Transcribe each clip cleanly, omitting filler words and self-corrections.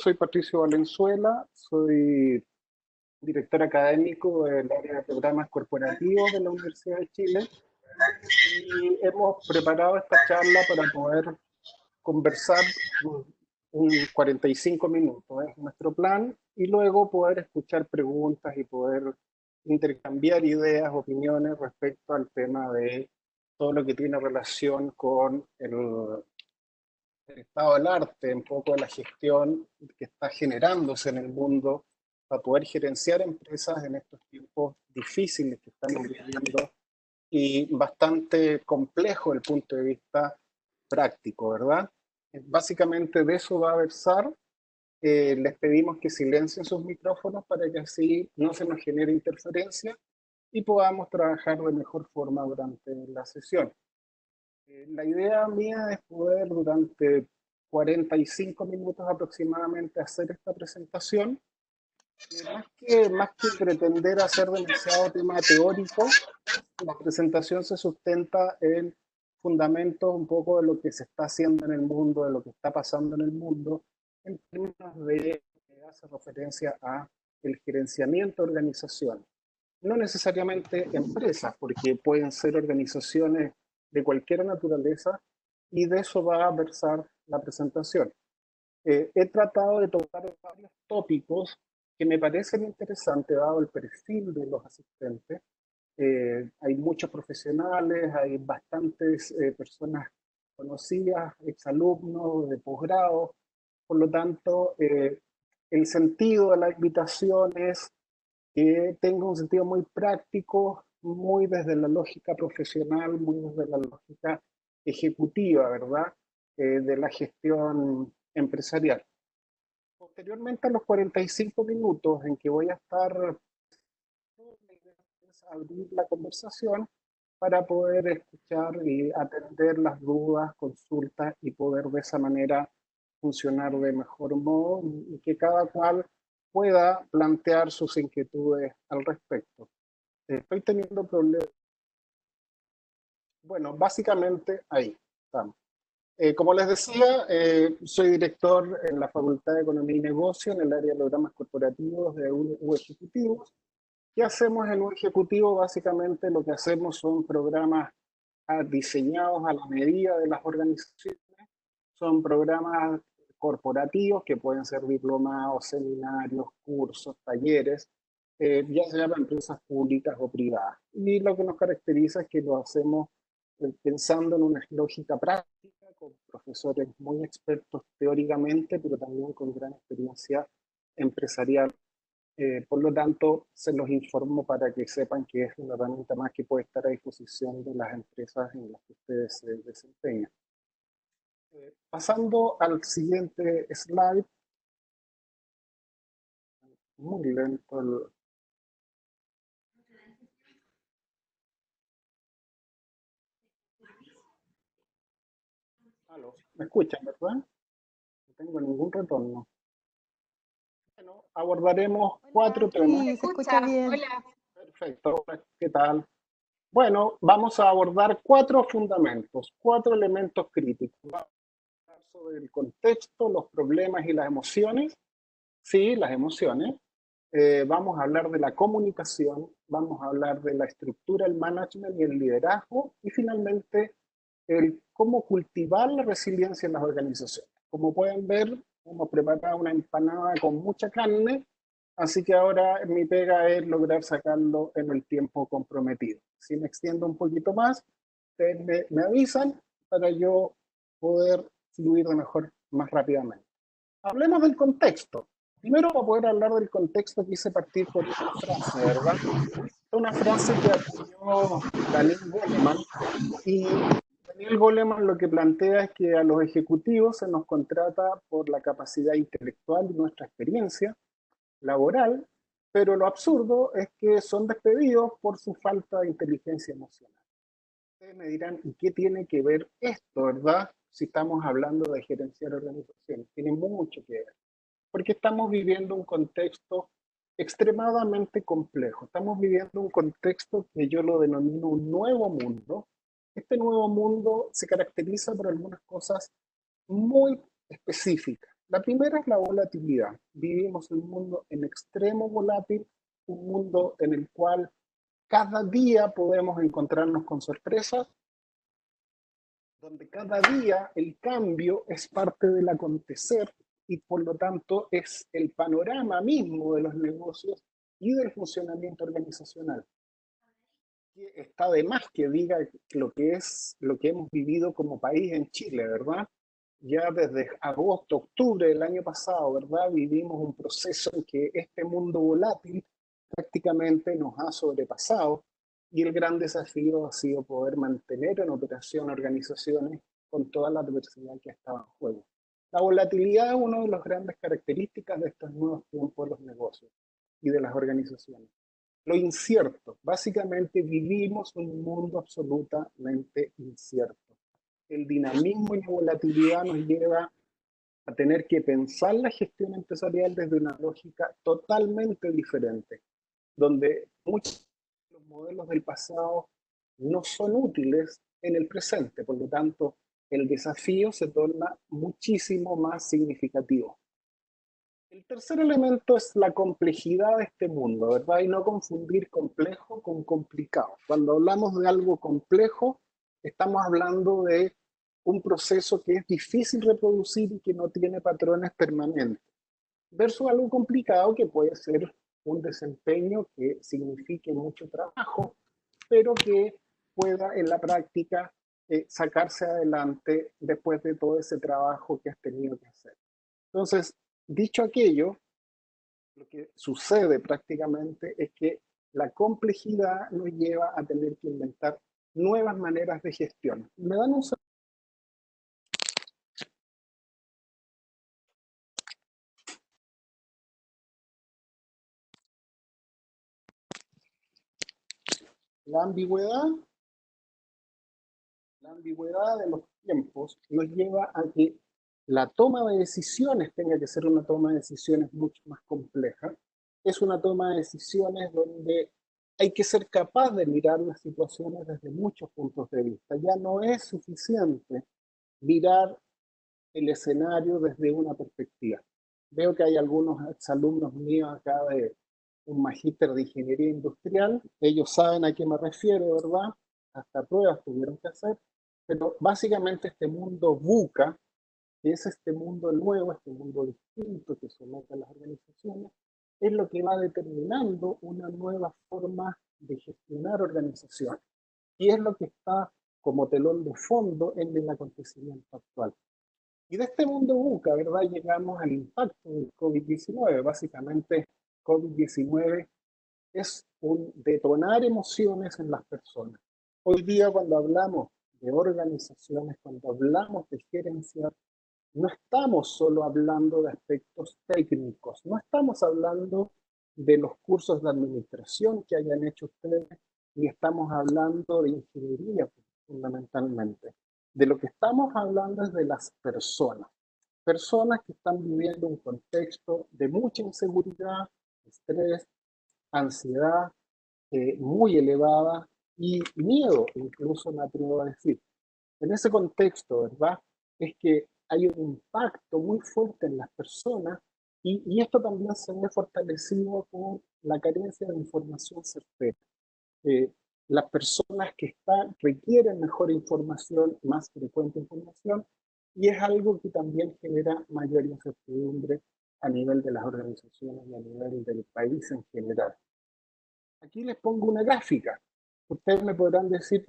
soy Patricio Valenzuela, soy director académico del área de programas corporativos de la Universidad de Chile y hemos preparado esta charla para poder conversar un 45 minutos, es nuestro plan, y luego poder escuchar preguntas y poder intercambiar ideas, opiniones respecto al tema de todo lo que tiene relación con el estado del arte, un poco de la gestión que está generándose en el mundo para poder gerenciar empresas en estos tiempos difíciles que estamos viviendo y bastante complejo desde el punto de vista práctico, ¿verdad? Básicamente de eso va a versar. Les pedimos que silencien sus micrófonos para que así no se nos genere interferencia y podamos trabajar de mejor forma durante la sesión. La idea mía es poder durante 45 minutos aproximadamente hacer esta presentación. Más que pretender hacer demasiado tema teórico, la presentación se sustenta en fundamentos un poco de lo que se está haciendo en el mundo, de lo que está pasando en el mundo, en términos de que hace referencia a el gerenciamiento de organizaciones. No necesariamente empresas, porque pueden ser organizaciones de cualquier naturaleza, y de eso va a versar la presentación. He tratado de tocar varios tópicos que me parecen interesantes dado el perfil de los asistentes. Hay muchos profesionales, hay bastantes personas conocidas, exalumnos de posgrado, por lo tanto, el sentido de la invitación es que tenga un sentido muy práctico, muy desde la lógica profesional, muy desde la lógica ejecutiva, ¿verdad? De la gestión empresarial. Posteriormente a los 45 minutos en que voy a estar, es abrir la conversación para poder escuchar y atender las dudas, consultas y poder de esa manera funcionar de mejor modo y que cada cual pueda plantear sus inquietudes al respecto. Estoy teniendo problemas. Bueno, básicamente ahí estamos. Como les decía, soy director en la Facultad de Economía y Negocio en el área de programas corporativos de U Ejecutivos. ¿Qué hacemos en U Ejecutivo? Básicamente lo que hacemos son programas diseñados a la medida de las organizaciones. Son programas corporativos que pueden ser diplomados, seminarios, cursos, talleres, ya sea para empresas públicas o privadas. Y lo que nos caracteriza es que lo hacemos pensando en una lógica práctica, con profesores muy expertos teóricamente, pero también con gran experiencia empresarial. Por lo tanto, se los informo para que sepan que es una herramienta más que puede estar a disposición de las empresas en las que ustedes se desempeñan. Pasando al siguiente slide, muy lento el... Aló, ¿me escuchan, verdad? No tengo ningún retorno. Bueno, abordaremos Hola, 4 temas. sí, se escucha bien. Hola. Perfecto, ¿qué tal? Bueno, vamos a abordar 4 fundamentos, 4 elementos críticos. Vamos a hablar sobre el contexto, los problemas y las emociones. Sí, las emociones. Vamos a hablar de la comunicación, vamos a hablar de la estructura, el management y el liderazgo, y finalmente el cómo cultivar la resiliencia en las organizaciones. Como pueden ver, hemos preparado una empanada con mucha carne, así que ahora mi pega es lograr sacarlo en el tiempo comprometido. Si me extiendo un poquito más, ustedes me avisan para yo poder fluir de mejor, más rápidamente. Hablemos del contexto. Primero, para poder hablar del contexto, quise partir por esta frase, ¿verdad? Una frase que acuñó Daniel Goleman, y Daniel Goleman lo que plantea es que a los ejecutivos se nos contrata por la capacidad intelectual y nuestra experiencia laboral, pero lo absurdo es que son despedidos por su falta de inteligencia emocional. Ustedes me dirán, ¿y qué tiene que ver esto, verdad? Si estamos hablando de gerenciar organizaciones, tiene mucho que ver, porque estamos viviendo un contexto extremadamente complejo. Estamos viviendo un contexto que yo lo denomino un nuevo mundo. Este nuevo mundo se caracteriza por algunas cosas muy específicas. La primera es la volatilidad. Vivimos en un mundo en extremo volátil, un mundo en el cual cada día podemos encontrarnos con sorpresas, donde cada día el cambio es parte del acontecer y por lo tanto es el panorama mismo de los negocios y del funcionamiento organizacional. Está de más que diga lo que es lo que hemos vivido como país en Chile, ¿verdad? Ya desde agosto, octubre del año pasado, ¿verdad? Vivimos un proceso en que este mundo volátil prácticamente nos ha sobrepasado y el gran desafío ha sido poder mantener en operación organizaciones con toda la diversidad que estaba en juego. La volatilidad es una de las grandes características de estos nuevos tiempos de los negocios y de las organizaciones. Lo incierto, básicamente vivimos un mundo absolutamente incierto. El dinamismo y la volatilidad nos lleva a tener que pensar la gestión empresarial desde una lógica totalmente diferente, donde muchos de los modelos del pasado no son útiles en el presente, por lo tanto, el desafío se torna muchísimo más significativo. El tercer elemento es la complejidad de este mundo, ¿verdad? Y no confundir complejo con complicado. Cuando hablamos de algo complejo, estamos hablando de un proceso que es difícil reproducir y que no tiene patrones permanentes, versus algo complicado que puede ser un desempeño que signifique mucho trabajo, pero que pueda en la práctica sacarse adelante después de todo ese trabajo que has tenido que hacer. Entonces, dicho aquello, lo que sucede prácticamente es que la complejidad nos lleva a tener que inventar nuevas maneras de gestión. ¿Me dan un segundo? La ambigüedad, la ambigüedad de los tiempos nos lleva a que la toma de decisiones tenga que ser una toma de decisiones mucho más compleja. Es una toma de decisiones donde hay que ser capaz de mirar las situaciones desde muchos puntos de vista. Ya no es suficiente mirar el escenario desde una perspectiva. Veo que hay algunos exalumnos míos acá de un magíster de ingeniería industrial, ellos saben a qué me refiero, ¿verdad? Hasta pruebas tuvieron que hacer, pero básicamente este mundo VUCA, que es este mundo nuevo, este mundo distinto que somete a las organizaciones, es lo que va determinando una nueva forma de gestionar organizaciones. Y es lo que está como telón de fondo en el acontecimiento actual. Y de este mundo VUCA, ¿verdad? Llegamos al impacto del COVID-19. Básicamente, COVID-19 es un detonar emociones en las personas. Hoy día, cuando hablamos de organizaciones, cuando hablamos de gerencia, no estamos solo hablando de aspectos técnicos, no estamos hablando de los cursos de administración que hayan hecho ustedes, ni estamos hablando de ingeniería fundamentalmente. De lo que estamos hablando es de las personas, personas que están viviendo un contexto de mucha inseguridad, estrés, ansiedad muy elevada y miedo, incluso me atrevo a decir. En ese contexto, ¿verdad? Es que hay un impacto muy fuerte en las personas y esto también se ve fortalecido por la carencia de información certera. Eh, las personas que están requieren mejor información, más frecuente información, y es algo que también genera mayor incertidumbre a nivel de las organizaciones y a nivel del país en general. Aquí les pongo una gráfica. Ustedes me podrán decir,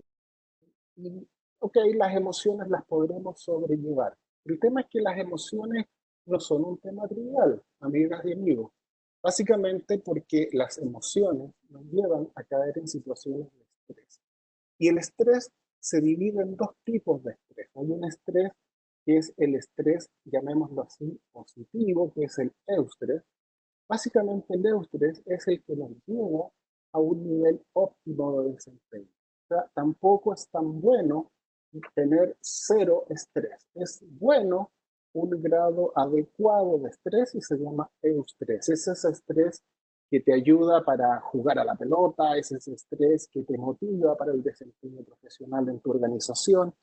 ok, las emociones las podremos sobrellevar. El tema es que las emociones no son un tema trivial, amigas y amigos. Básicamente porque las emociones nos llevan a caer en situaciones de estrés. Y el estrés se divide en dos tipos de estrés. Hay un estrés que es el estrés, llamémoslo así, positivo, que es el eustrés. Básicamente el eustrés es el que nos lleva a un nivel óptimo de desempeño. O sea, tampoco es tan bueno tener cero estrés. Es bueno un grado adecuado de estrés y se llama eustrés. Es ese estrés que te ayuda para jugar a la pelota, es ese estrés que te motiva para el desempeño profesional en tu organización,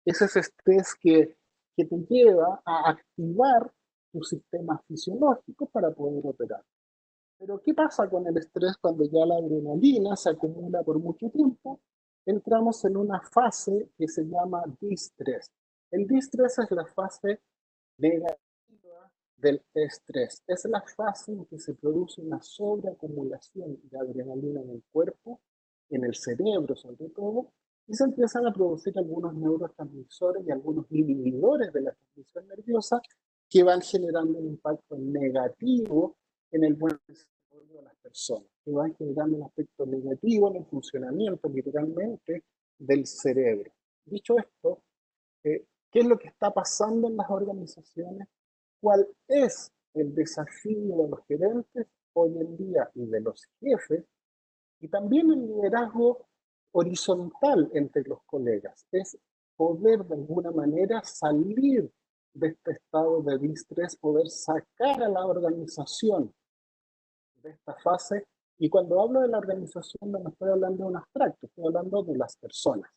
es ese estrés que te lleva a activar tu sistema fisiológico para poder operar. Pero ¿qué pasa con el estrés cuando ya la adrenalina se acumula por mucho tiempo? Entramos en una fase que se llama distrés. El distrés es la fase negativa del estrés. Es la fase en que se produce una sobreacumulación de adrenalina en el cuerpo, en el cerebro sobre todo, y se empiezan a producir algunos neurotransmisores y algunos inhibidores de la transmisión nerviosa que van generando un impacto negativo en el buen desarrollo de las personas, que van generando un aspecto negativo en el funcionamiento literalmente del cerebro. Dicho esto, ¿qué es lo que está pasando en las organizaciones? ¿Cuál es el desafío de los gerentes hoy en día y de los jefes? Y también el liderazgo horizontal entre los colegas. Es poder de alguna manera salir de este estado de distrés, poder sacar a la organización de esta fase. Y cuando hablo de la organización no me estoy hablando de un abstracto, estoy hablando de las personas.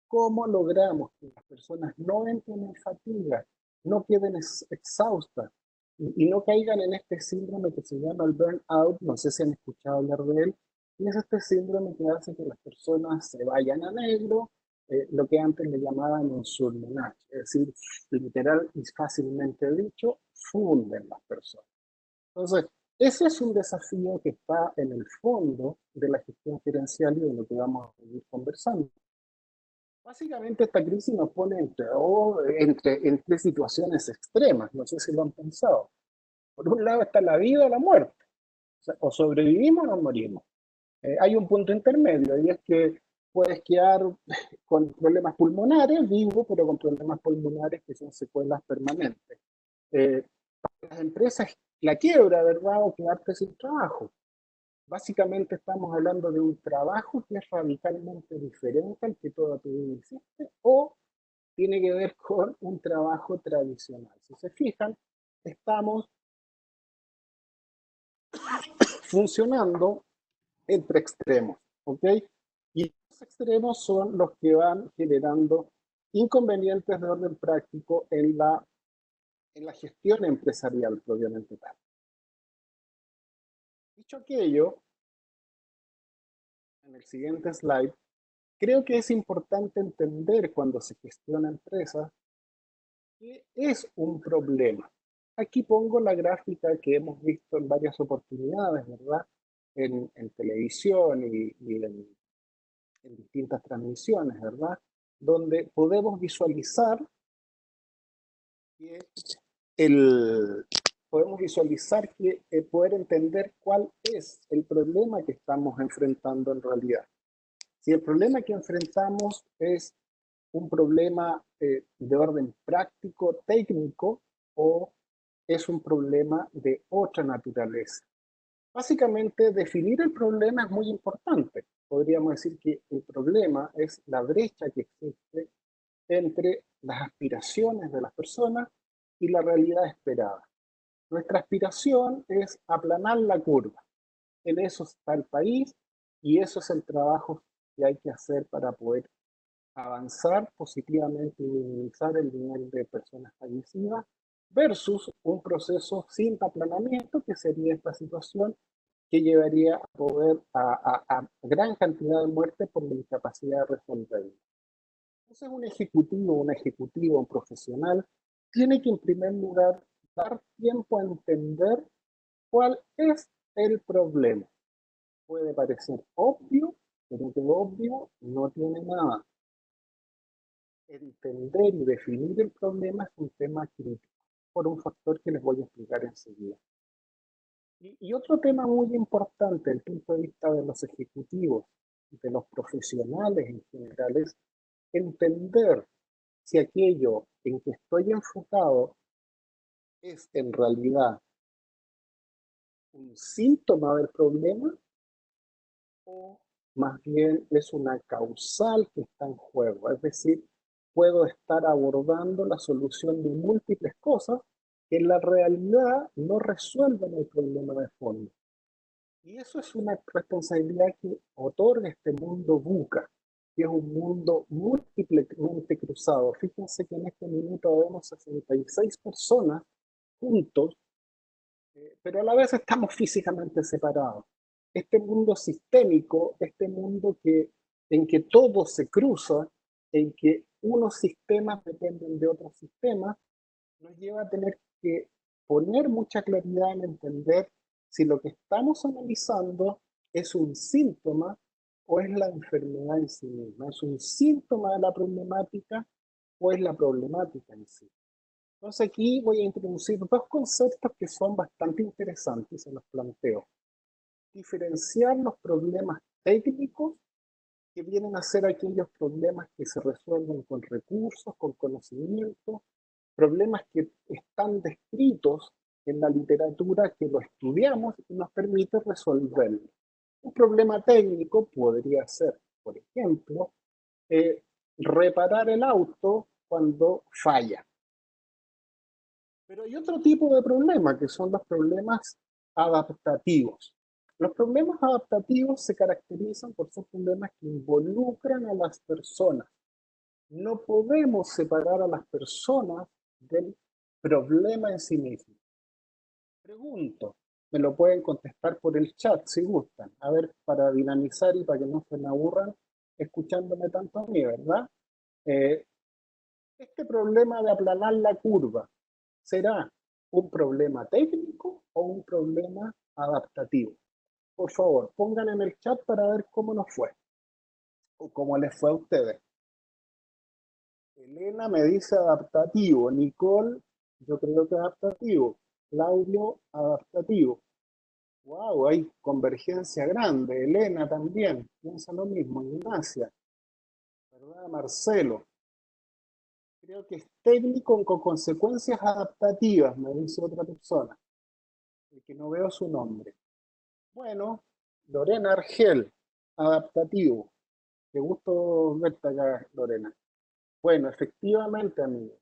¿Cómo logramos que las personas no entren en fatiga, no queden exhaustas y no caigan en este síndrome que se llama el burnout? No sé si han escuchado hablar de él. Y es este síndrome que hace que las personas se vayan a negro, lo que antes le llamaban un surmenage, es decir, literal y fácilmente dicho, funden las personas. Entonces, ese es un desafío que está en el fondo de la gestión gerencial y de lo que vamos a seguir conversando. Básicamente esta crisis nos pone entre situaciones extremas, no sé si lo han pensado. Por un lado está la vida o la muerte, o sobrevivimos o nos morimos. Hay un punto intermedio y es que puedes quedar con problemas pulmonares, vivo, pero con problemas pulmonares que son secuelas permanentes. Eh, para las empresas, la quiebra, ¿verdad? O quedarte sin trabajo. Básicamente estamos hablando de un trabajo que es radicalmente diferente al que toda tu vida hiciste o tiene que ver con un trabajo tradicional. Si se fijan, estamos funcionando entre extremos, ¿ok? Y los extremos son los que van generando inconvenientes de orden práctico en la gestión empresarial propiamente tal. Dicho aquello, en el siguiente slide, creo que es importante entender cuando se gestiona empresas que es un problema. Aquí pongo la gráfica que hemos visto en varias oportunidades, ¿verdad? En televisión y en distintas transmisiones, ¿verdad? Donde podemos visualizar que el, podemos visualizar que poder entender cuál es el problema que estamos enfrentando en realidad. Si el problema que enfrentamos es un problema de orden práctico, técnico, o es un problema de otra naturaleza. Básicamente, definir el problema es muy importante. Podríamos decir que el problema es la brecha que existe entre las aspiraciones de las personas y la realidad esperada. Nuestra aspiración es aplanar la curva. En eso está el país y eso es el trabajo que hay que hacer para poder avanzar positivamente y minimizar el nivel de personas fallecidas versus un proceso sin aplanamiento que sería esta situación que llevaría a poder a gran cantidad de muertes por la incapacidad de resolver. Entonces un ejecutivo, un profesional, tiene que en primer lugar dar tiempo a entender cuál es el problema. Puede parecer obvio, pero que obvio no tiene nada. Entender y definir el problema es un tema crítico, por un factor que les voy a explicar enseguida. Y otro tema muy importante desde el punto de vista de los ejecutivos, de los profesionales en general, es entender si aquello en que estoy enfocado es en realidad un síntoma del problema o más bien es una causal que está en juego. Es decir, puedo estar abordando la solución de múltiples cosas que en la realidad no resuelven el problema de fondo. Y eso es una responsabilidad que otorga este mundo VUCA, que es un mundo múltiplemente cruzado. Fíjense que en este minuto vemos 66 personas juntos, pero a la vez estamos físicamente separados. Este mundo sistémico, este mundo en que todo se cruza, en que unos sistemas dependen de otros sistemas, nos lleva a tener que poner mucha claridad en entender si lo que estamos analizando es un síntoma o es la enfermedad en sí misma, es un síntoma de la problemática o es la problemática en sí. Entonces aquí voy a introducir dos conceptos que son bastante interesantes y se los planteo. Diferenciar los problemas técnicos, que vienen a ser aquellos problemas que se resuelven con recursos, con conocimiento, problemas que están descritos en la literatura, que lo estudiamos y nos permite resolverlo. Un problema técnico podría ser, por ejemplo, reparar el auto cuando falla. Pero hay otro tipo de problema, que son los problemas adaptativos. Los problemas adaptativos se caracterizan por ser problemas que involucran a las personas. No podemos separar a las personas del problema en sí mismo. Pregunto, me lo pueden contestar por el chat si gustan. A ver, para dinamizar y para que no se me aburran escuchándome tanto a mí, ¿verdad? Eh, este problema de aplanar la curva, ¿será un problema técnico o un problema adaptativo? Por favor, pongan en el chat para ver cómo nos fue o cómo les fue a ustedes. Elena me dice adaptativo, Nicole, yo creo que adaptativo, Claudio, adaptativo. Wow, hay convergencia grande. Elena también piensa lo mismo. Ignacia, ¿verdad? Marcelo, creo que es técnico con consecuencias adaptativas, me dice otra persona, que no veo su nombre. Bueno, Lorena Argel, adaptativo. Qué gusto verte acá, Lorena. Bueno, efectivamente, amigo,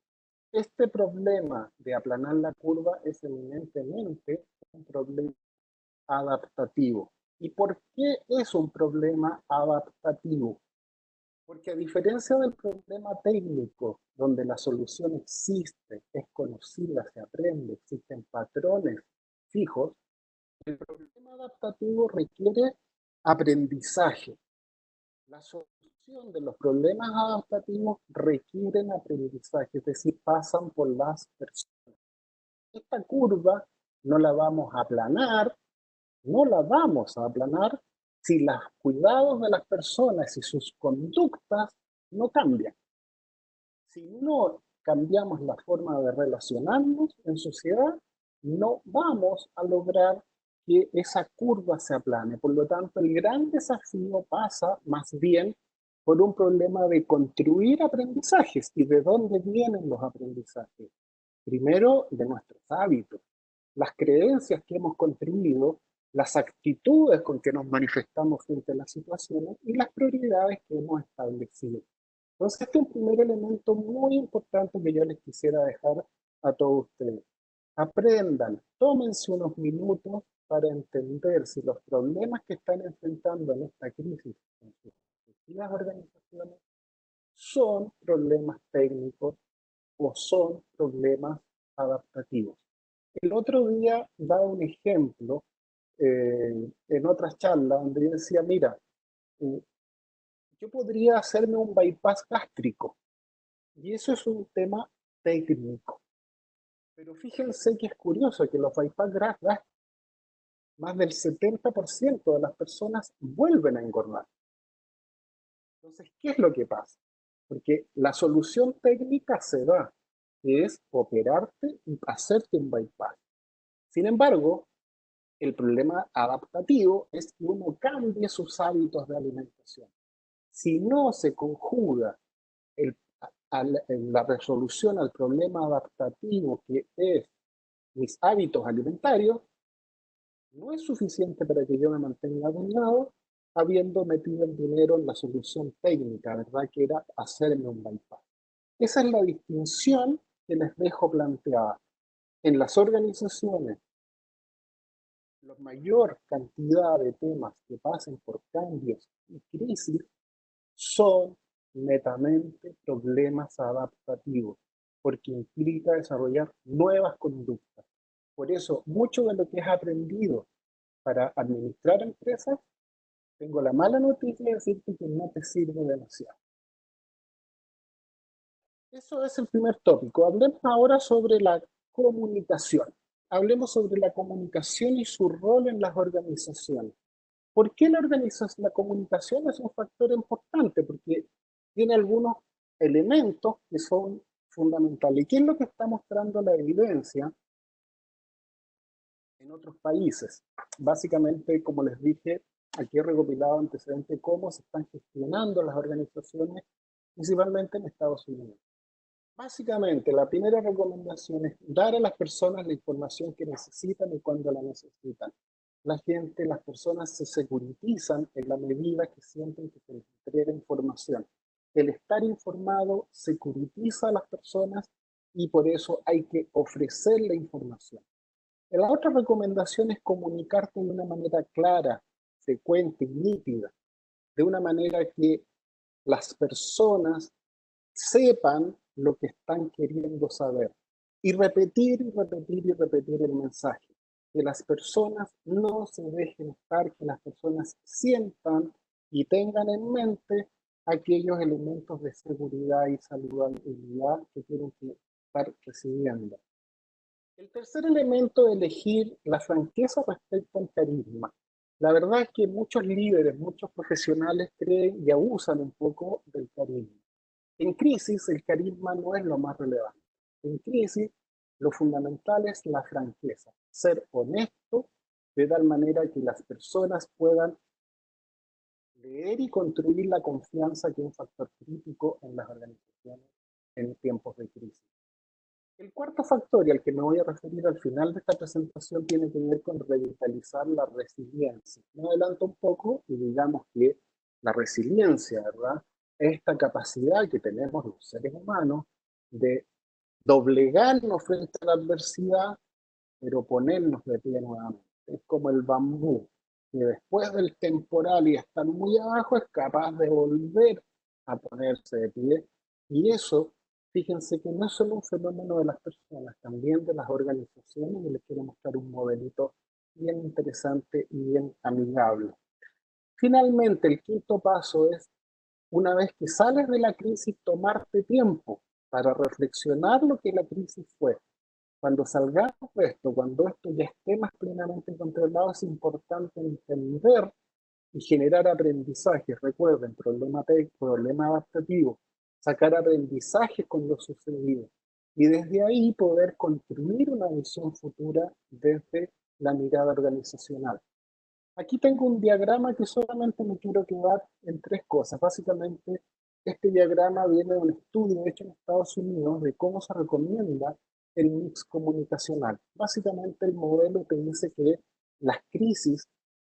este problema de aplanar la curva es eminentemente un problema adaptativo. ¿Y por qué es un problema adaptativo? Porque a diferencia del problema técnico, donde la solución existe, es conocida, se aprende, existen patrones fijos, el problema adaptativo requiere aprendizaje. La solución de los problemas adaptativos requieren aprendizaje, es decir, pasan por las personas. Esta curva no la vamos a aplanar, no la vamos a aplanar si los cuidados de las personas y sus conductas no cambian. Si no cambiamos la forma de relacionarnos en sociedad, no vamos a lograr que esa curva se aplane. Por lo tanto, el gran desafío pasa más bien por un problema de construir aprendizajes. ¿Y de dónde vienen los aprendizajes? Primero, de nuestros hábitos, las creencias que hemos construido, las actitudes con que nos manifestamos frente a las situaciones y las prioridades que hemos establecido. Entonces, este es un primer elemento muy importante que yo les quisiera dejar a todos ustedes. Aprendan, tómense unos minutos para entender si los problemas que están enfrentando en esta crisis en sus respectivas organizaciones son problemas técnicos o son problemas adaptativos. El otro día daba un ejemplo en otras charlas donde yo decía, mira, eh, yo podría hacerme un bypass gástrico y eso es un tema técnico. Pero fíjense que es curioso que los bypass gástricos, más del 70% de las personas vuelven a engordar. Entonces, ¿qué es lo que pasa? Porque la solución técnica se da, que es operarte y hacerte un bypass. Sin embargo, el problema adaptativo es que uno cambie sus hábitos de alimentación. Si no se conjuga el, la resolución al problema adaptativo que es mis hábitos alimentarios, no es suficiente para que yo me mantenga delgado habiendo metido el dinero en la solución técnica, ¿verdad? Que era hacerme un bypass. Esa es la distinción que les dejo planteada. En las organizaciones, la mayor cantidad de temas que pasen por cambios y crisis son netamente problemas adaptativos, porque implica desarrollar nuevas conductas. Por eso, mucho de lo que has aprendido para administrar empresas, tengo la mala noticia de decirte que no te sirve demasiado. Eso es el primer tópico. Hablemos ahora sobre la comunicación. Hablemos sobre la comunicación y su rol en las organizaciones. ¿Por qué la comunicación es un factor importante? Porque tiene algunos elementos que son fundamentales. ¿Y qué es lo que está mostrando la evidencia en otros países? Básicamente, como les dije, aquí he recopilado antecedentes de cómo se están gestionando las organizaciones, principalmente en Estados Unidos. Básicamente, la primera recomendación es dar a las personas la información que necesitan y cuando la necesitan. Las personas se securitizan en la medida que sienten que se les entrega información. El estar informado securitiza a las personas y por eso hay que ofrecer la información. La otra recomendación es comunicarte de una manera clara, frecuente y nítida, de una manera que las personas sepan lo que están queriendo saber. Y repetir y repetir y repetir el mensaje. Que las personas no se dejen estar, que las personas sientan y tengan en mente aquellos elementos de seguridad y saludabilidad que tienen que estar recibiendo. El tercer elemento es elegir la franqueza respecto al carisma. La verdad es que muchos líderes, muchos profesionales creen y abusan un poco del carisma. En crisis, el carisma no es lo más relevante. En crisis, lo fundamental es la franqueza, ser honesto de tal manera que las personas puedan leer y construir la confianza, que es un factor crítico en las organizaciones en tiempos de crisis. El cuarto factor, y al que me voy a referir al final de esta presentación, tiene que ver con revitalizar la resiliencia. Me adelanto un poco y digamos que la resiliencia, ¿verdad?, es esta capacidad que tenemos los seres humanos de doblegarnos frente a la adversidad, pero ponernos de pie nuevamente. Es como el bambú, que después del temporal y estar muy abajo es capaz de volver a ponerse de pie. Y eso, fíjense que no es solo un fenómeno de las personas, también de las organizaciones, y les quiero mostrar un modelito bien interesante y bien amigable. Finalmente, el quinto paso es, una vez que sales de la crisis, tomarte tiempo para reflexionar lo que la crisis fue. Cuando salgamos de esto, cuando esto ya esté más plenamente controlado, es importante entender y generar aprendizajes. Recuerden, problema técnico, problema adaptativo, sacar aprendizajes con lo sucedido. Y desde ahí poder construir una visión futura desde la mirada organizacional. Aquí tengo un diagrama que solamente me quiero quedar en tres cosas. Básicamente, este diagrama viene de un estudio hecho en Estados Unidos de cómo se recomienda el mix comunicacional. Básicamente, el modelo te dice que las crisis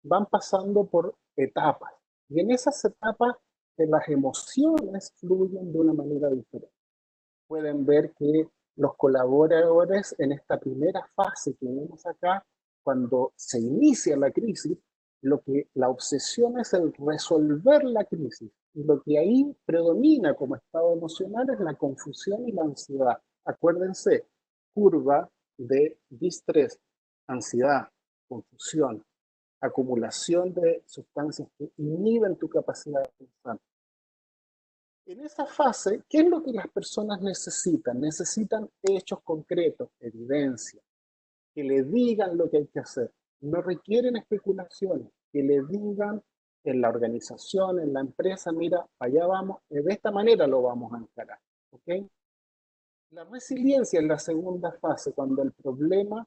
van pasando por etapas y en esas etapas las emociones fluyen de una manera diferente. Pueden ver que los colaboradores en esta primera fase que vemos acá, cuando se inicia la crisis, la obsesión es el resolver la crisis. Y lo que ahí predomina como estado emocional es la confusión y la ansiedad. Acuérdense, curva de distrés, ansiedad, confusión, acumulación de sustancias que inhiben tu capacidad de pensar. En esa fase, ¿qué es lo que las personas necesitan? Necesitan hechos concretos, evidencia, que le digan lo que hay que hacer. No requieren especulaciones, que le digan en la organización, en la empresa, mira, allá vamos, de esta manera lo vamos a encarar. ¿Ok? La resiliencia es la segunda fase, cuando el problema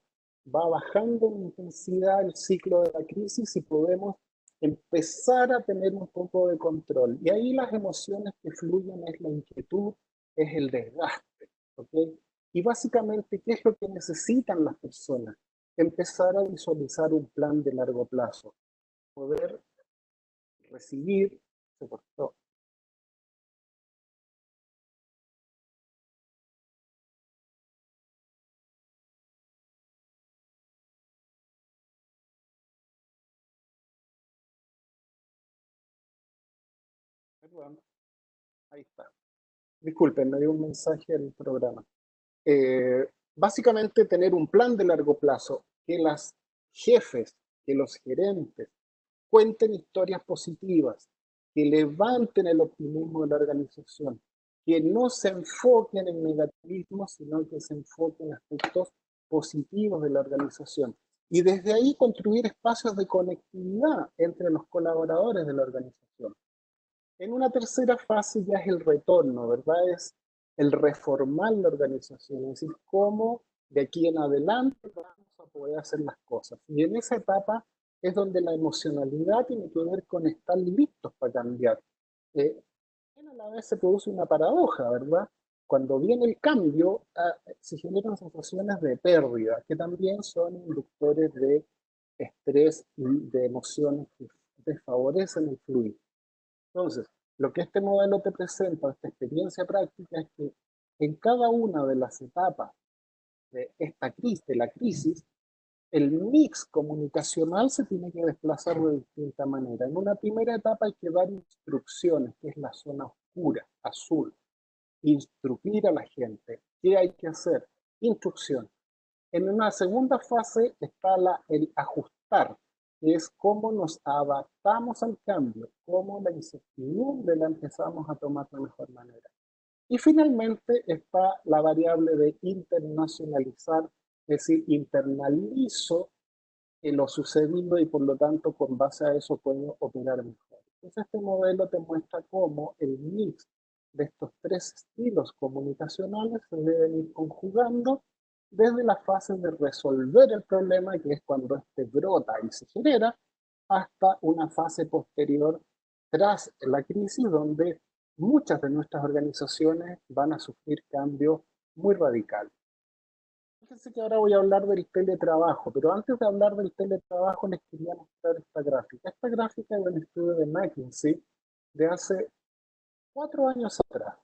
va bajando en intensidad el ciclo de la crisis y podemos empezar a tener un poco de control. Y ahí las emociones que fluyen es la inquietud, es el desgaste. ¿Ok? Y básicamente, ¿qué es lo que necesitan las personas? Empezar a visualizar un plan de largo plazo, poder recibir, se cortó, perdón, ahí está. Disculpen, me dio un mensaje al programa. básicamente tener un plan de largo plazo, que las jefes, que los gerentes cuenten historias positivas, que levanten el optimismo de la organización, que no se enfoquen en negativismo, sino que se enfoquen en aspectos positivos de la organización. Y desde ahí construir espacios de conectividad entre los colaboradores de la organización. En una tercera fase ya es el retorno, ¿verdad? Es el reformar la organización, es decir, cómo de aquí en adelante vamos a poder hacer las cosas. Y en esa etapa es donde la emocionalidad tiene que ver con estar listos para cambiar. Eh, a la vez se produce una paradoja, ¿verdad? Cuando viene el cambio, se generan sensaciones de pérdida, que también son inductores de estrés y de emociones que desfavorecen el fluir. Entonces, lo que este modelo te presenta, esta experiencia práctica, es que en cada una de las etapas de esta crisis, de la crisis, el mix comunicacional se tiene que desplazar de distinta manera. En una primera etapa hay que dar instrucciones, que es la zona oscura, azul. Instruir a la gente. ¿Qué hay que hacer? Instrucción. En una segunda fase está el ajustar, que es cómo nos adaptamos al cambio, cómo la incertidumbre la empezamos a tomar de mejor manera. Y finalmente está la variable de internacionalizar, es decir, internalizo lo sucedido y por lo tanto con base a eso puedo operar mejor. Entonces este modelo te muestra cómo el mix de estos tres estilos comunicacionales se deben ir conjugando desde la fase de resolver el problema, que es cuando este brota y se genera, hasta una fase posterior tras la crisis, donde muchas de nuestras organizaciones van a sufrir cambios muy radicales. Fíjense que ahora voy a hablar del teletrabajo, pero antes de hablar del teletrabajo les quería mostrar esta gráfica. Esta gráfica es del estudio de McKinsey de hace 4 años atrás.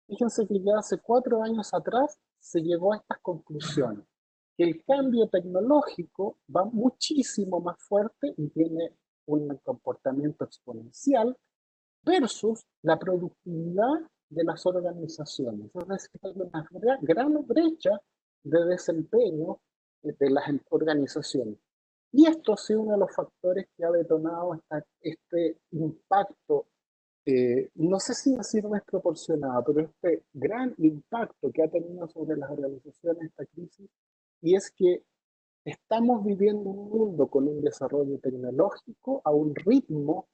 Fíjense que ya hace 4 años atrás se llegó a estas conclusiones, que el cambio tecnológico va muchísimo más fuerte y tiene un comportamiento exponencial versus la productividad de las organizaciones. Es decir, hay una gran brecha de desempeño de las organizaciones. Y esto ha sido uno de los factores que ha detonado este impacto, no sé si decir desproporcionado, pero este gran impacto que ha tenido sobre las organizaciones esta crisis, y es que estamos viviendo un mundo con un desarrollo tecnológico a un ritmo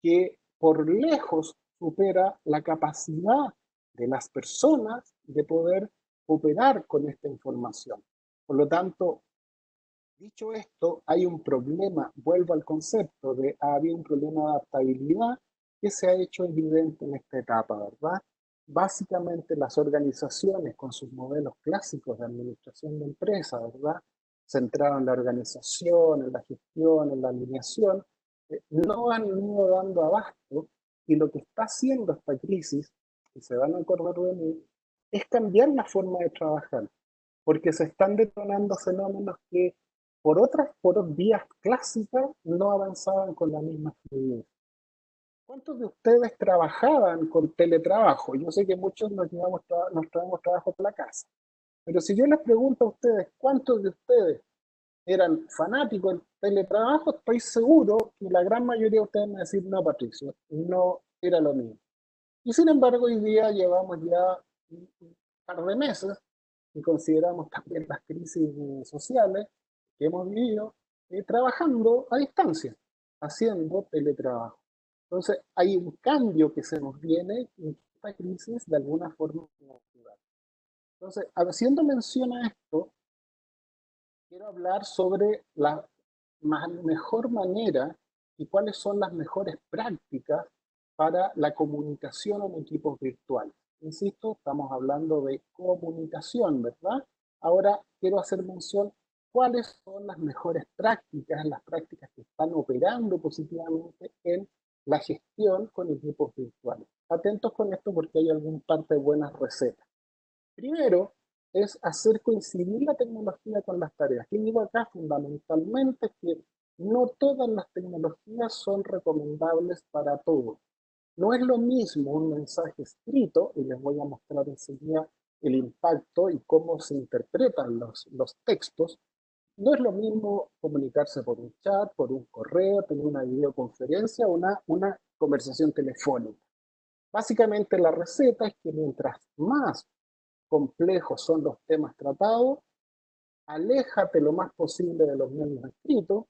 que por lejos supera la capacidad de las personas de poder operar con esta información. Por lo tanto, dicho esto, hay un problema, vuelvo al concepto de había un problema de adaptabilidad que se ha hecho evidente en esta etapa, ¿verdad? Básicamente las organizaciones con sus modelos clásicos de administración de empresas, ¿verdad? Centrado en la organización, en la gestión, en la alineación, no han ido dando abasto y lo que está haciendo esta crisis, y se van a acordar de mí, es cambiar la forma de trabajar, porque se están detonando fenómenos que por vías clásicas no avanzaban con la misma fluidez. ¿Cuántos de ustedes trabajaban con teletrabajo? Yo sé que muchos nos traemos trabajo para la casa, pero si yo les pregunto a ustedes, ¿cuántos de ustedes eran fanáticos del teletrabajo? Estoy seguro que la gran mayoría de ustedes me van a decir, no, Patricio, no era lo mío. Y sin embargo, hoy día llevamos ya un par de meses y consideramos también las crisis sociales que hemos vivido, trabajando a distancia, haciendo teletrabajo. Entonces, hay un cambio que se nos viene y esta crisis de alguna forma nos ayuda. Entonces, haciendo mención a esto, quiero hablar sobre la mejor manera y cuáles son las mejores prácticas para la comunicación en equipos virtuales. Insisto, estamos hablando de comunicación, ¿verdad? Ahora quiero hacer mención cuáles son las mejores prácticas, las prácticas que están operando positivamente en la gestión con equipos virtuales. Atentos con esto porque hay algún par de buenas recetas. Primero, es hacer coincidir la tecnología con las tareas. ¿Qué digo acá? Fundamentalmente es que no todas las tecnologías son recomendables para todos. No es lo mismo un mensaje escrito, y les voy a mostrar enseguida el impacto y cómo se interpretan los textos. No es lo mismo comunicarse por un chat, por un correo, por una videoconferencia o una conversación telefónica. Básicamente la receta es que mientras más complejos son los temas tratados, aléjate lo más posible de los medios escritos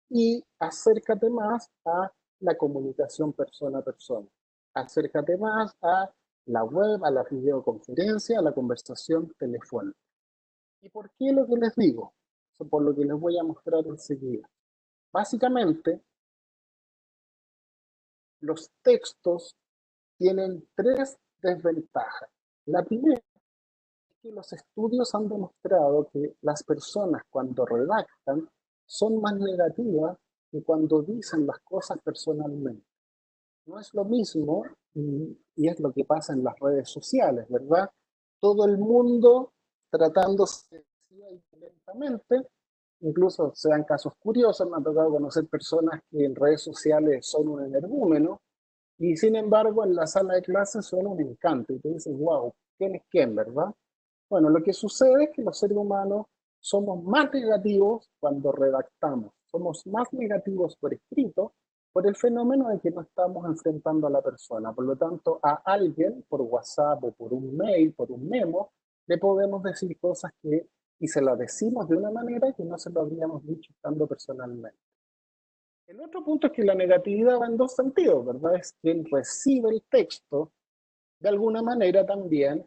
y acércate más a la comunicación persona a persona. Acércate más a la web, a la videoconferencia, a la conversación telefónica. ¿Y por qué lo que les digo? Por lo que les voy a mostrar enseguida. Básicamente, los textos tienen tres desventajas. La primera es que los estudios han demostrado que las personas cuando redactan son más negativas que cuando dicen las cosas personalmente. No es lo mismo, y es lo que pasa en las redes sociales, ¿verdad? Todo el mundo tratándose violentamente, incluso sean casos curiosos, me ha tocado conocer personas que en redes sociales son un energúmeno, y sin embargo en la sala de clases son un encanto, y te dices, wow, ¿quién es quién, verdad? Bueno, lo que sucede es que los seres humanos somos más negativos cuando redactamos, somos más negativos por escrito, por el fenómeno de que no estamos enfrentando a la persona. Por lo tanto, a alguien por WhatsApp o por un mail, por un memo, le podemos decir cosas que, y se las decimos de una manera que no se lo habríamos dicho estando personalmente. El otro punto es que la negatividad va en dos sentidos, ¿verdad? Es quien recibe el texto, de alguna manera también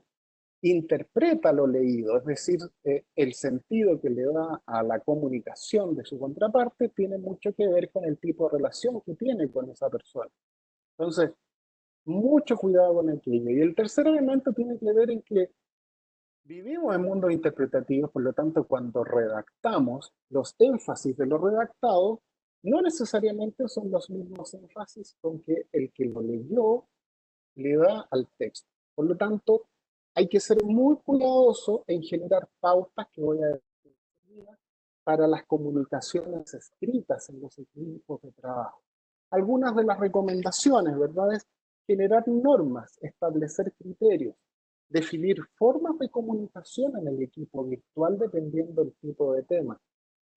interpreta lo leído, es decir, el sentido que le da a la comunicación de su contraparte tiene mucho que ver con el tipo de relación que tiene con esa persona. Entonces, mucho cuidado con aquello. Y el tercer elemento tiene que ver en que vivimos en mundos interpretativos, por lo tanto, cuando redactamos, los énfasis de lo redactado no necesariamente son los mismos énfasis con que lo leyó le da al texto. Por lo tanto, hay que ser muy cuidadoso en generar pautas que voy a decir para las comunicaciones escritas en los equipos de trabajo. Algunas de las recomendaciones, ¿verdad? Es generar normas, establecer criterios, definir formas de comunicación en el equipo virtual dependiendo del tipo de tema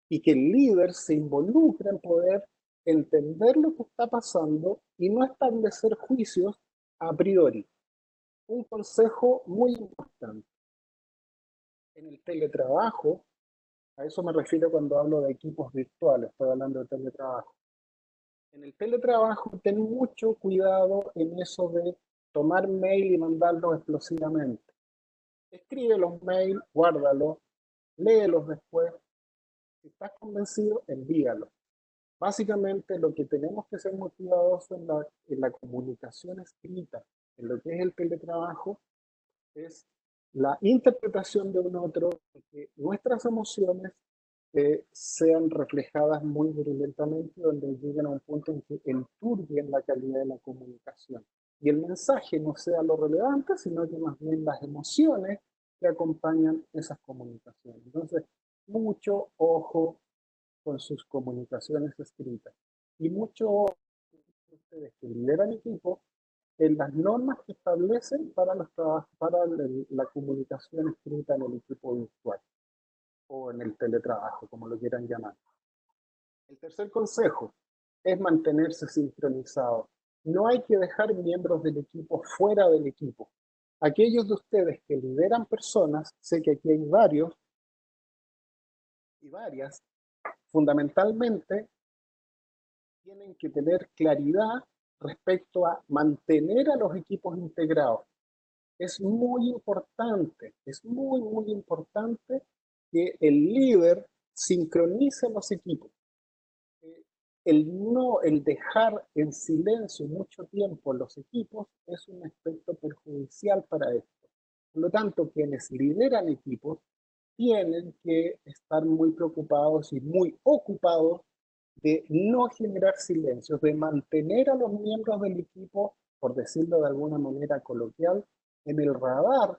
y que el líder se involucre en poder entender lo que está pasando y no establecer juicios a priori. Un consejo muy importante en el teletrabajo, a eso me refiero cuando hablo de equipos virtuales, estoy hablando de teletrabajo. En el teletrabajo, ten mucho cuidado en eso de tomar mail y mandarlos explosivamente. Escribe los mails, guárdalos, léelos después. Si estás convencido, envíalos. Básicamente lo que tenemos que ser muy cuidadosos en la comunicación escrita, en lo que es el teletrabajo, es la interpretación de un otro, que nuestras emociones sean reflejadas muy virulentamente, donde lleguen a un punto en que enturbien la calidad de la comunicación. Y el mensaje no sea lo relevante, sino que más bien las emociones que acompañan esas comunicaciones. Entonces, mucho ojo con sus comunicaciones escritas. Y mucho ojo ustedes que lideran equipos en las normas que establecen para, la comunicación escrita en el equipo virtual o en el teletrabajo, como lo quieran llamar. El tercer consejo es mantenerse sincronizado. No hay que dejar miembros del equipo fuera del equipo. Aquellos de ustedes que lideran personas, sé que aquí hay varios y varias, fundamentalmente tienen que tener claridad respecto a mantener a los equipos integrados. Es muy, muy importante que el líder sincronice los equipos. El dejar en silencio mucho tiempo los equipos es un aspecto perjudicial para esto. Por lo tanto, quienes lideran equipos tienen que estar muy preocupados y muy ocupados de no generar silencios, de mantener a los miembros del equipo, por decirlo de alguna manera coloquial, en el radar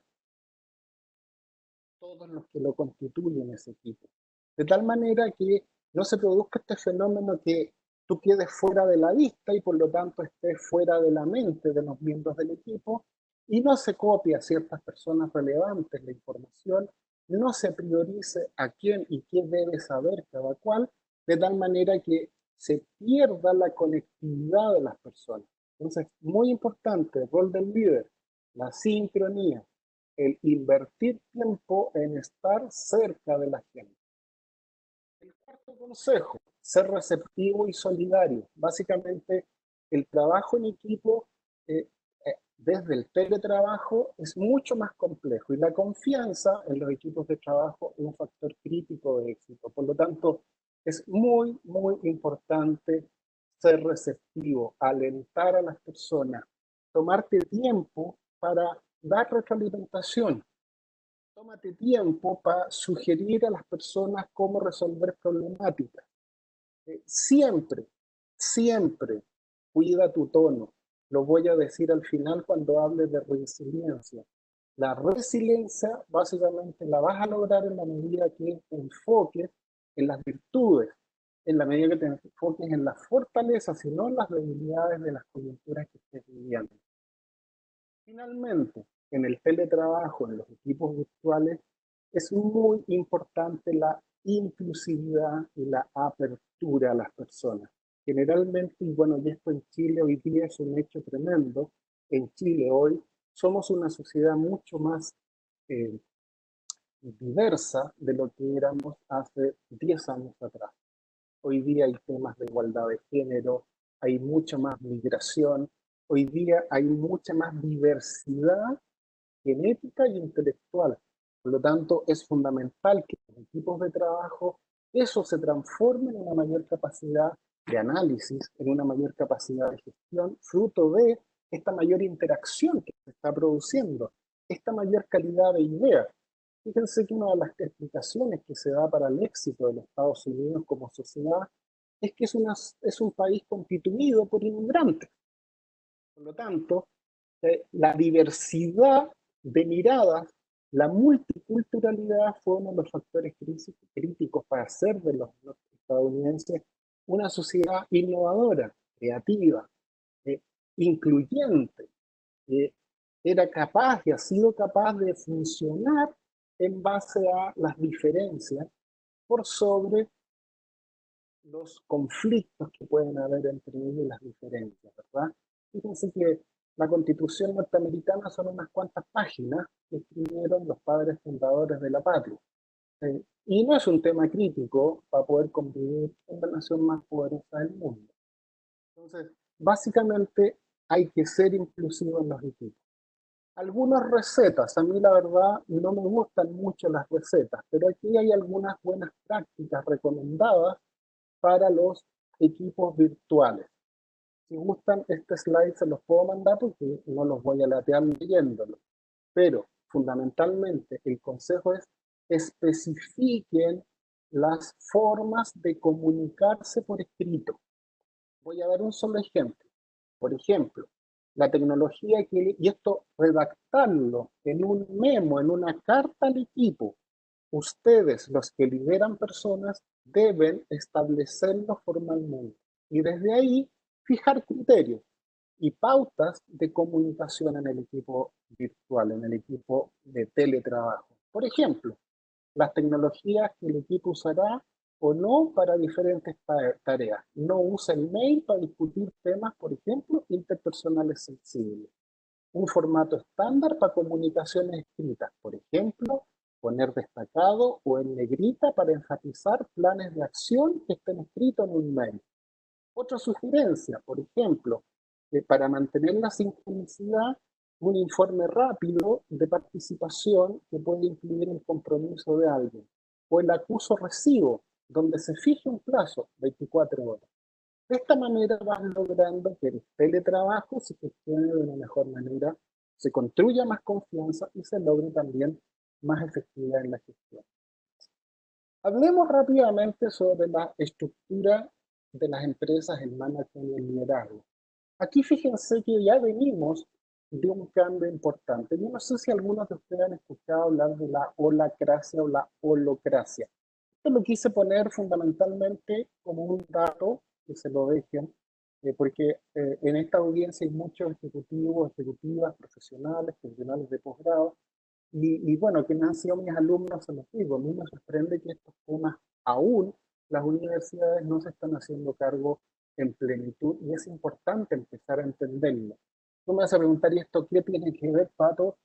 todos los que lo constituyen ese equipo. De tal manera que no se produzca este fenómeno que tú quedes fuera de la vista y por lo tanto estés fuera de la mente de los miembros del equipo y no se copia a ciertas personas relevantes la información, no se priorice a quién y qué debe saber cada cual, de tal manera que se pierda la conectividad de las personas. Entonces, muy importante el rol del líder, la sincronía, el invertir tiempo en estar cerca de la gente. El cuarto consejo, ser receptivo y solidario. Básicamente, el trabajo en equipo desde el teletrabajo es mucho más complejo y la confianza en los equipos de trabajo es un factor crítico de éxito. Por lo tanto, es muy, muy importante ser receptivo, alentar a las personas, tomarte tiempo para dar retroalimentación. Tómate tiempo para sugerir a las personas cómo resolver problemáticas. Siempre, siempre cuida tu tono. Lo voy a decir al final cuando hable de resiliencia. La resiliencia básicamente la vas a lograr en la medida que te enfoques en las virtudes, en la medida que te enfoques en las fortalezas y no en las debilidades de las coyunturas que estés viviendo. Finalmente, en el teletrabajo, en los equipos virtuales, es muy importante la inclusividad y la apertura a las personas. Generalmente, y bueno, y esto en Chile hoy día es un hecho tremendo, en Chile hoy somos una sociedad mucho más eh, diversa de lo que éramos hace 10 años atrás. Hoy día hay temas de igualdad de género, hay mucha más migración, hoy día hay mucha más diversidad genética y intelectual. Por lo tanto, es fundamental que los equipos de trabajo eso se transforme en una mayor capacidad de análisis, en una mayor capacidad de gestión, fruto de esta mayor interacción que se está produciendo, esta mayor calidad de ideas. Fíjense que una de las explicaciones que se da para el éxito de los Estados Unidos como sociedad es que es un país constituido por inmigrantes. Por lo tanto, la diversidad de miradas, la multiculturalidad fue uno de los factores críticos para hacer de los estadounidenses una sociedad innovadora, creativa, eh, incluyente, que era capaz y ha sido capaz de funcionar en base a las diferencias por sobre los conflictos que pueden haber entre ellos y las diferencias, ¿verdad? Fíjense que la Constitución norteamericana son unas cuantas páginas que escribieron los padres fundadores de la patria. Y no es un tema crítico para poder convivir en la nación más poderosa del mundo. Entonces, básicamente hay que ser inclusivo en los equipos. Algunas recetas, a mí la verdad no me gustan mucho las recetas, pero aquí hay algunas buenas prácticas recomendadas para los equipos virtuales. Si gustan, este slide se los puedo mandar porque no los voy a latear leyéndolo. Pero fundamentalmente el consejo es especifiquen las formas de comunicarse por escrito. Voy a dar un solo ejemplo. Por ejemplo, la tecnología y esto redactarlo en un memo, en una carta al equipo, ustedes, los que lideran personas, deben establecerlo formalmente y desde ahí fijar criterios y pautas de comunicación en el equipo virtual, en el equipo de teletrabajo. Por ejemplo, las tecnologías que el equipo usará o no para diferentes tareas. No usa el mail para discutir temas, por ejemplo, interpersonales sensibles. Un formato estándar para comunicaciones escritas, por ejemplo, poner destacado o en negrita para enfatizar planes de acción que estén escritos en un mail. Otra sugerencia, por ejemplo, para mantener la sincronicidad, un informe rápido de participación que puede incluir el compromiso de alguien, o el acuso recibo, donde se fije un plazo, 24 horas. De esta manera vas logrando que el teletrabajo se gestione de una mejor manera, se construya más confianza y se logre también más efectividad en la gestión. Hablemos rápidamente sobre la estructura de las empresas, el management y el liderazgo. Aquí fíjense que ya venimos de un cambio importante. Yo no sé si algunos de ustedes han escuchado hablar de la holacracia o la holocracia. Esto lo quise poner fundamentalmente como un dato que se lo dejen. porque en esta audiencia hay muchos ejecutivos, ejecutivas, profesionales, funcionales de posgrado, y bueno, quienes han sido mis alumnos, se los digo, a mí me sorprende que estos temas aún las universidades no se están haciendo cargo en plenitud y es importante empezar a entenderlo. Tú me vas a preguntar, ¿y esto qué tiene que ver,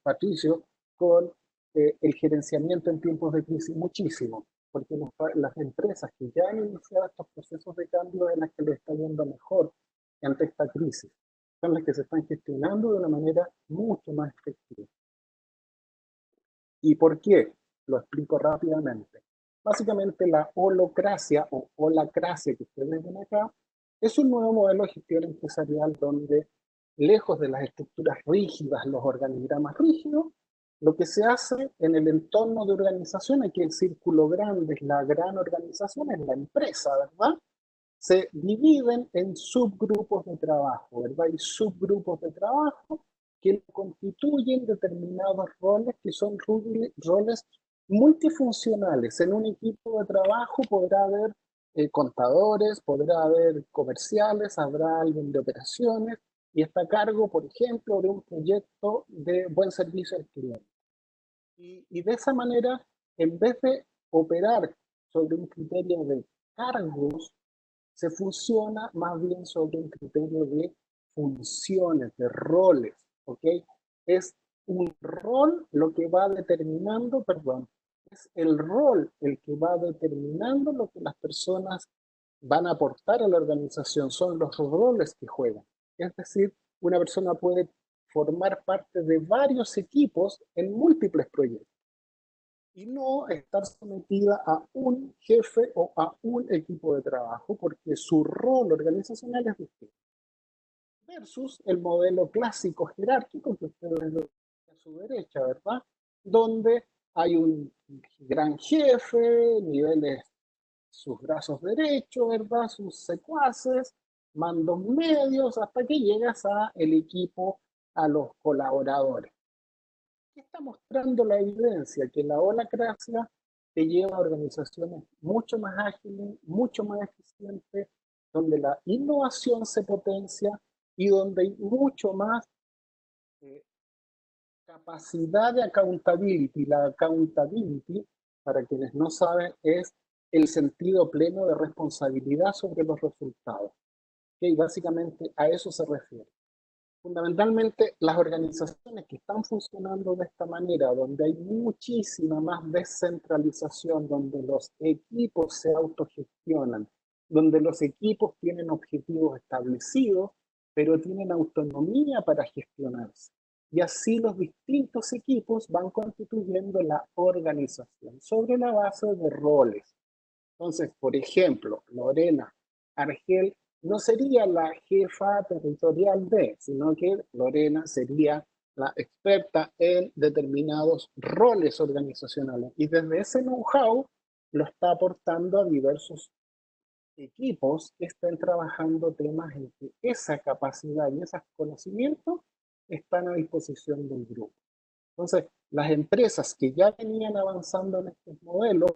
Patricio, con el gerenciamiento en tiempos de crisis? Muchísimo, porque las empresas que ya han iniciado estos procesos de cambio en las que les está yendo mejor ante esta crisis, son las que se están gestionando de una manera mucho más efectiva. ¿Y por qué? Lo explico rápidamente. Básicamente la holocracia o holacracia que ustedes ven acá es un nuevo modelo de gestión empresarial donde, lejos de las estructuras rígidas, los organigramas rígidos, lo que se hace en el entorno de organización, aquí el círculo grande es la gran organización, es la empresa, ¿verdad? Se dividen en subgrupos de trabajo, ¿verdad? Y subgrupos de trabajo que constituyen determinados roles que son roles multifuncionales. En un equipo de trabajo podrá haber contadores, podrá haber comerciales, habrá alguien de operaciones y está a cargo, por ejemplo, de un proyecto de buen servicio al cliente. Y de esa manera, en vez de operar sobre un criterio de cargos, se funciona más bien sobre un criterio de funciones, de roles, ¿ok? Es un rol lo que va determinando, perdón, es el rol el que va determinando lo que las personas van a aportar a la organización, son los roles que juegan. Es decir, una persona puede formar parte de varios equipos en múltiples proyectos y no estar sometida a un jefe o a un equipo de trabajo porque su rol organizacional es distinto. Versus el modelo clásico jerárquico que ustedes ven a su derecha, ¿verdad? Donde hay un gran jefe, niveles, sus brazos derechos, ¿verdad? Sus secuaces, mandos medios, hasta que llegas a el equipo, a los colaboradores. ¿Qué está mostrando la evidencia? Que la holacracia te lleva a organizaciones mucho más ágiles, mucho más eficientes, donde la innovación se potencia y donde hay mucho más eh, capacidad de accountability. La accountability, para quienes no saben, es el sentido pleno de responsabilidad sobre los resultados. ¿Okay? Básicamente a eso se refiere. Fundamentalmente, las organizaciones que están funcionando de esta manera, donde hay muchísima más descentralización, donde los equipos se autogestionan, donde los equipos tienen objetivos establecidos, pero tienen autonomía para gestionarse. Y así los distintos equipos van constituyendo la organización sobre la base de roles. Entonces, por ejemplo, Lorena Argel no sería la jefa territorial de, sino que Lorena sería la experta en determinados roles organizacionales. Y desde ese know-how lo está aportando a diversos equipos que estén trabajando temas en que esa capacidad y esos conocimientos están a disposición del grupo. Entonces, las empresas que ya venían avanzando en estos modelos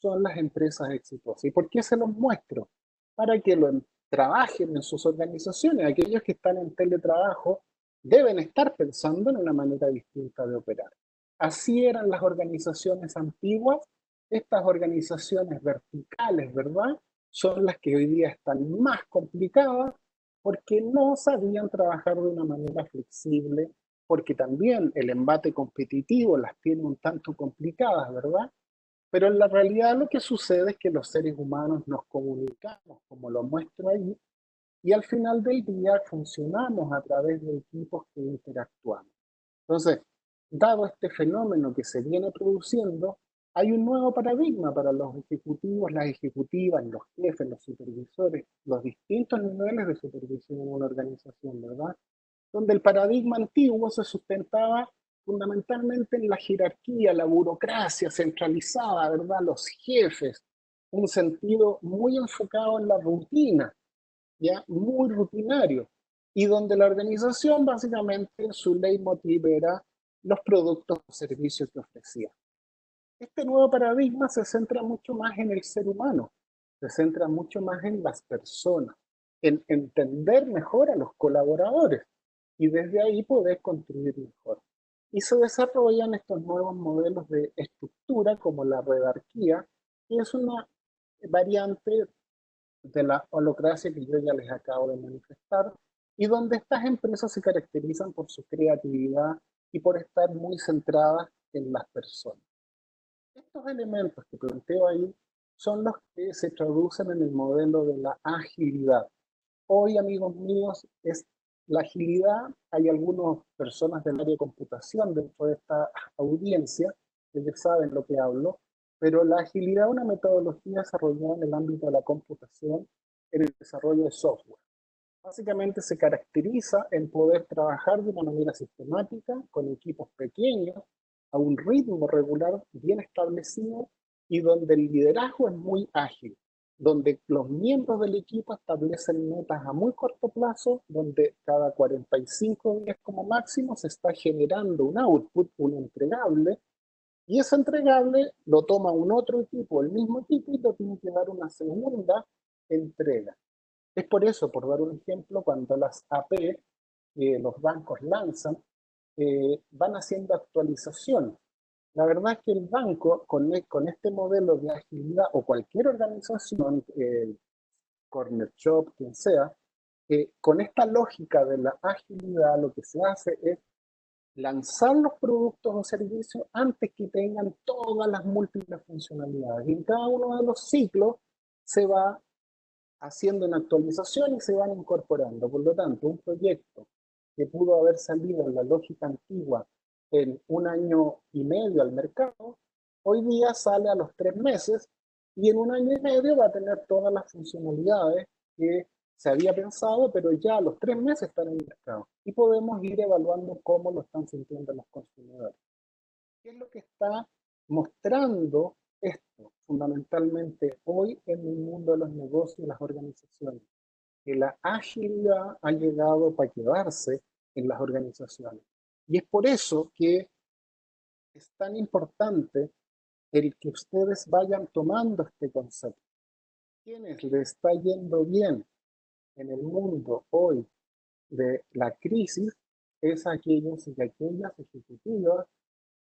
son las empresas exitosas. ¿Y por qué se los muestro? Para que lo trabajen en sus organizaciones. Aquellos que están en teletrabajo deben estar pensando en una manera distinta de operar. Así eran las organizaciones antiguas. Estas organizaciones verticales, ¿verdad? Son las que hoy día están más complicadas porque no sabían trabajar de una manera flexible, porque también el embate competitivo las tiene un tanto complicadas, ¿verdad? Pero en la realidad lo que sucede es que los seres humanos nos comunicamos, como lo muestro ahí, y al final del día funcionamos a través de equipos que interactuamos. Entonces, dado este fenómeno que se viene produciendo, hay un nuevo paradigma para los ejecutivos, las ejecutivas, los jefes, los supervisores, los distintos niveles de supervisión en una organización, ¿verdad? Donde el paradigma antiguo se sustentaba fundamentalmente en la jerarquía, la burocracia centralizada, ¿verdad? Los jefes, un sentido muy enfocado en la rutina, ya muy rutinario, y donde la organización básicamente su leitmotiv era los productos o servicios que ofrecía. Este nuevo paradigma se centra mucho más en el ser humano, se centra mucho más en las personas. en entender mejor a los colaboradores y desde ahí poder construir mejor. Y se desarrollan estos nuevos modelos de estructura como la redarquía, que es una variante de la holocracia que yo ya les acabo de manifestar, y donde estas empresas se caracterizan por su creatividad y por estar muy centradas en las personas. Estos elementos que planteo ahí son los que se traducen en el modelo de la agilidad. Hoy, amigos míos, es la agilidad. Hay algunas personas del área de computación dentro de esta audiencia que ya saben lo que hablo, pero la agilidad es una metodología desarrollada en el ámbito de la computación, en el desarrollo de software. Básicamente se caracteriza en poder trabajar de una manera sistemática con equipos pequeños, a un ritmo regular bien establecido y donde el liderazgo es muy ágil, donde los miembros del equipo establecen metas a muy corto plazo, donde cada 45 días como máximo se está generando un output, un entregable, y ese entregable lo toma un otro equipo, el mismo equipo, y lo tiene que dar una segunda entrega. Es por eso, por dar un ejemplo, cuando las AP, los bancos lanzan, van haciendo actualizaciones. La verdad es que el banco, con este modelo de agilidad, o cualquier organización, Corner Shop, quien sea, con esta lógica de la agilidad, lo que se hace es lanzar los productos o servicios antes que tengan todas las múltiples funcionalidades. Y en cada uno de los ciclos se va haciendo una actualización y se van incorporando. Por lo tanto, un proyecto que pudo haber salido en la lógica antigua en 1 año y medio al mercado, hoy día sale a los 3 meses y en 1 año y medio va a tener todas las funcionalidades que se había pensado, pero ya a los 3 meses están en el mercado. Y podemos ir evaluando cómo lo están sintiendo los consumidores. ¿Qué es lo que está mostrando esto fundamentalmente hoy en el mundo de los negocios y las organizaciones? Que la agilidad ha llegado para quedarse en las organizaciones. Y es por eso que es tan importante el que ustedes vayan tomando este concepto. Quienes le está yendo bien en el mundo hoy de la crisis es aquellos y aquellas ejecutivas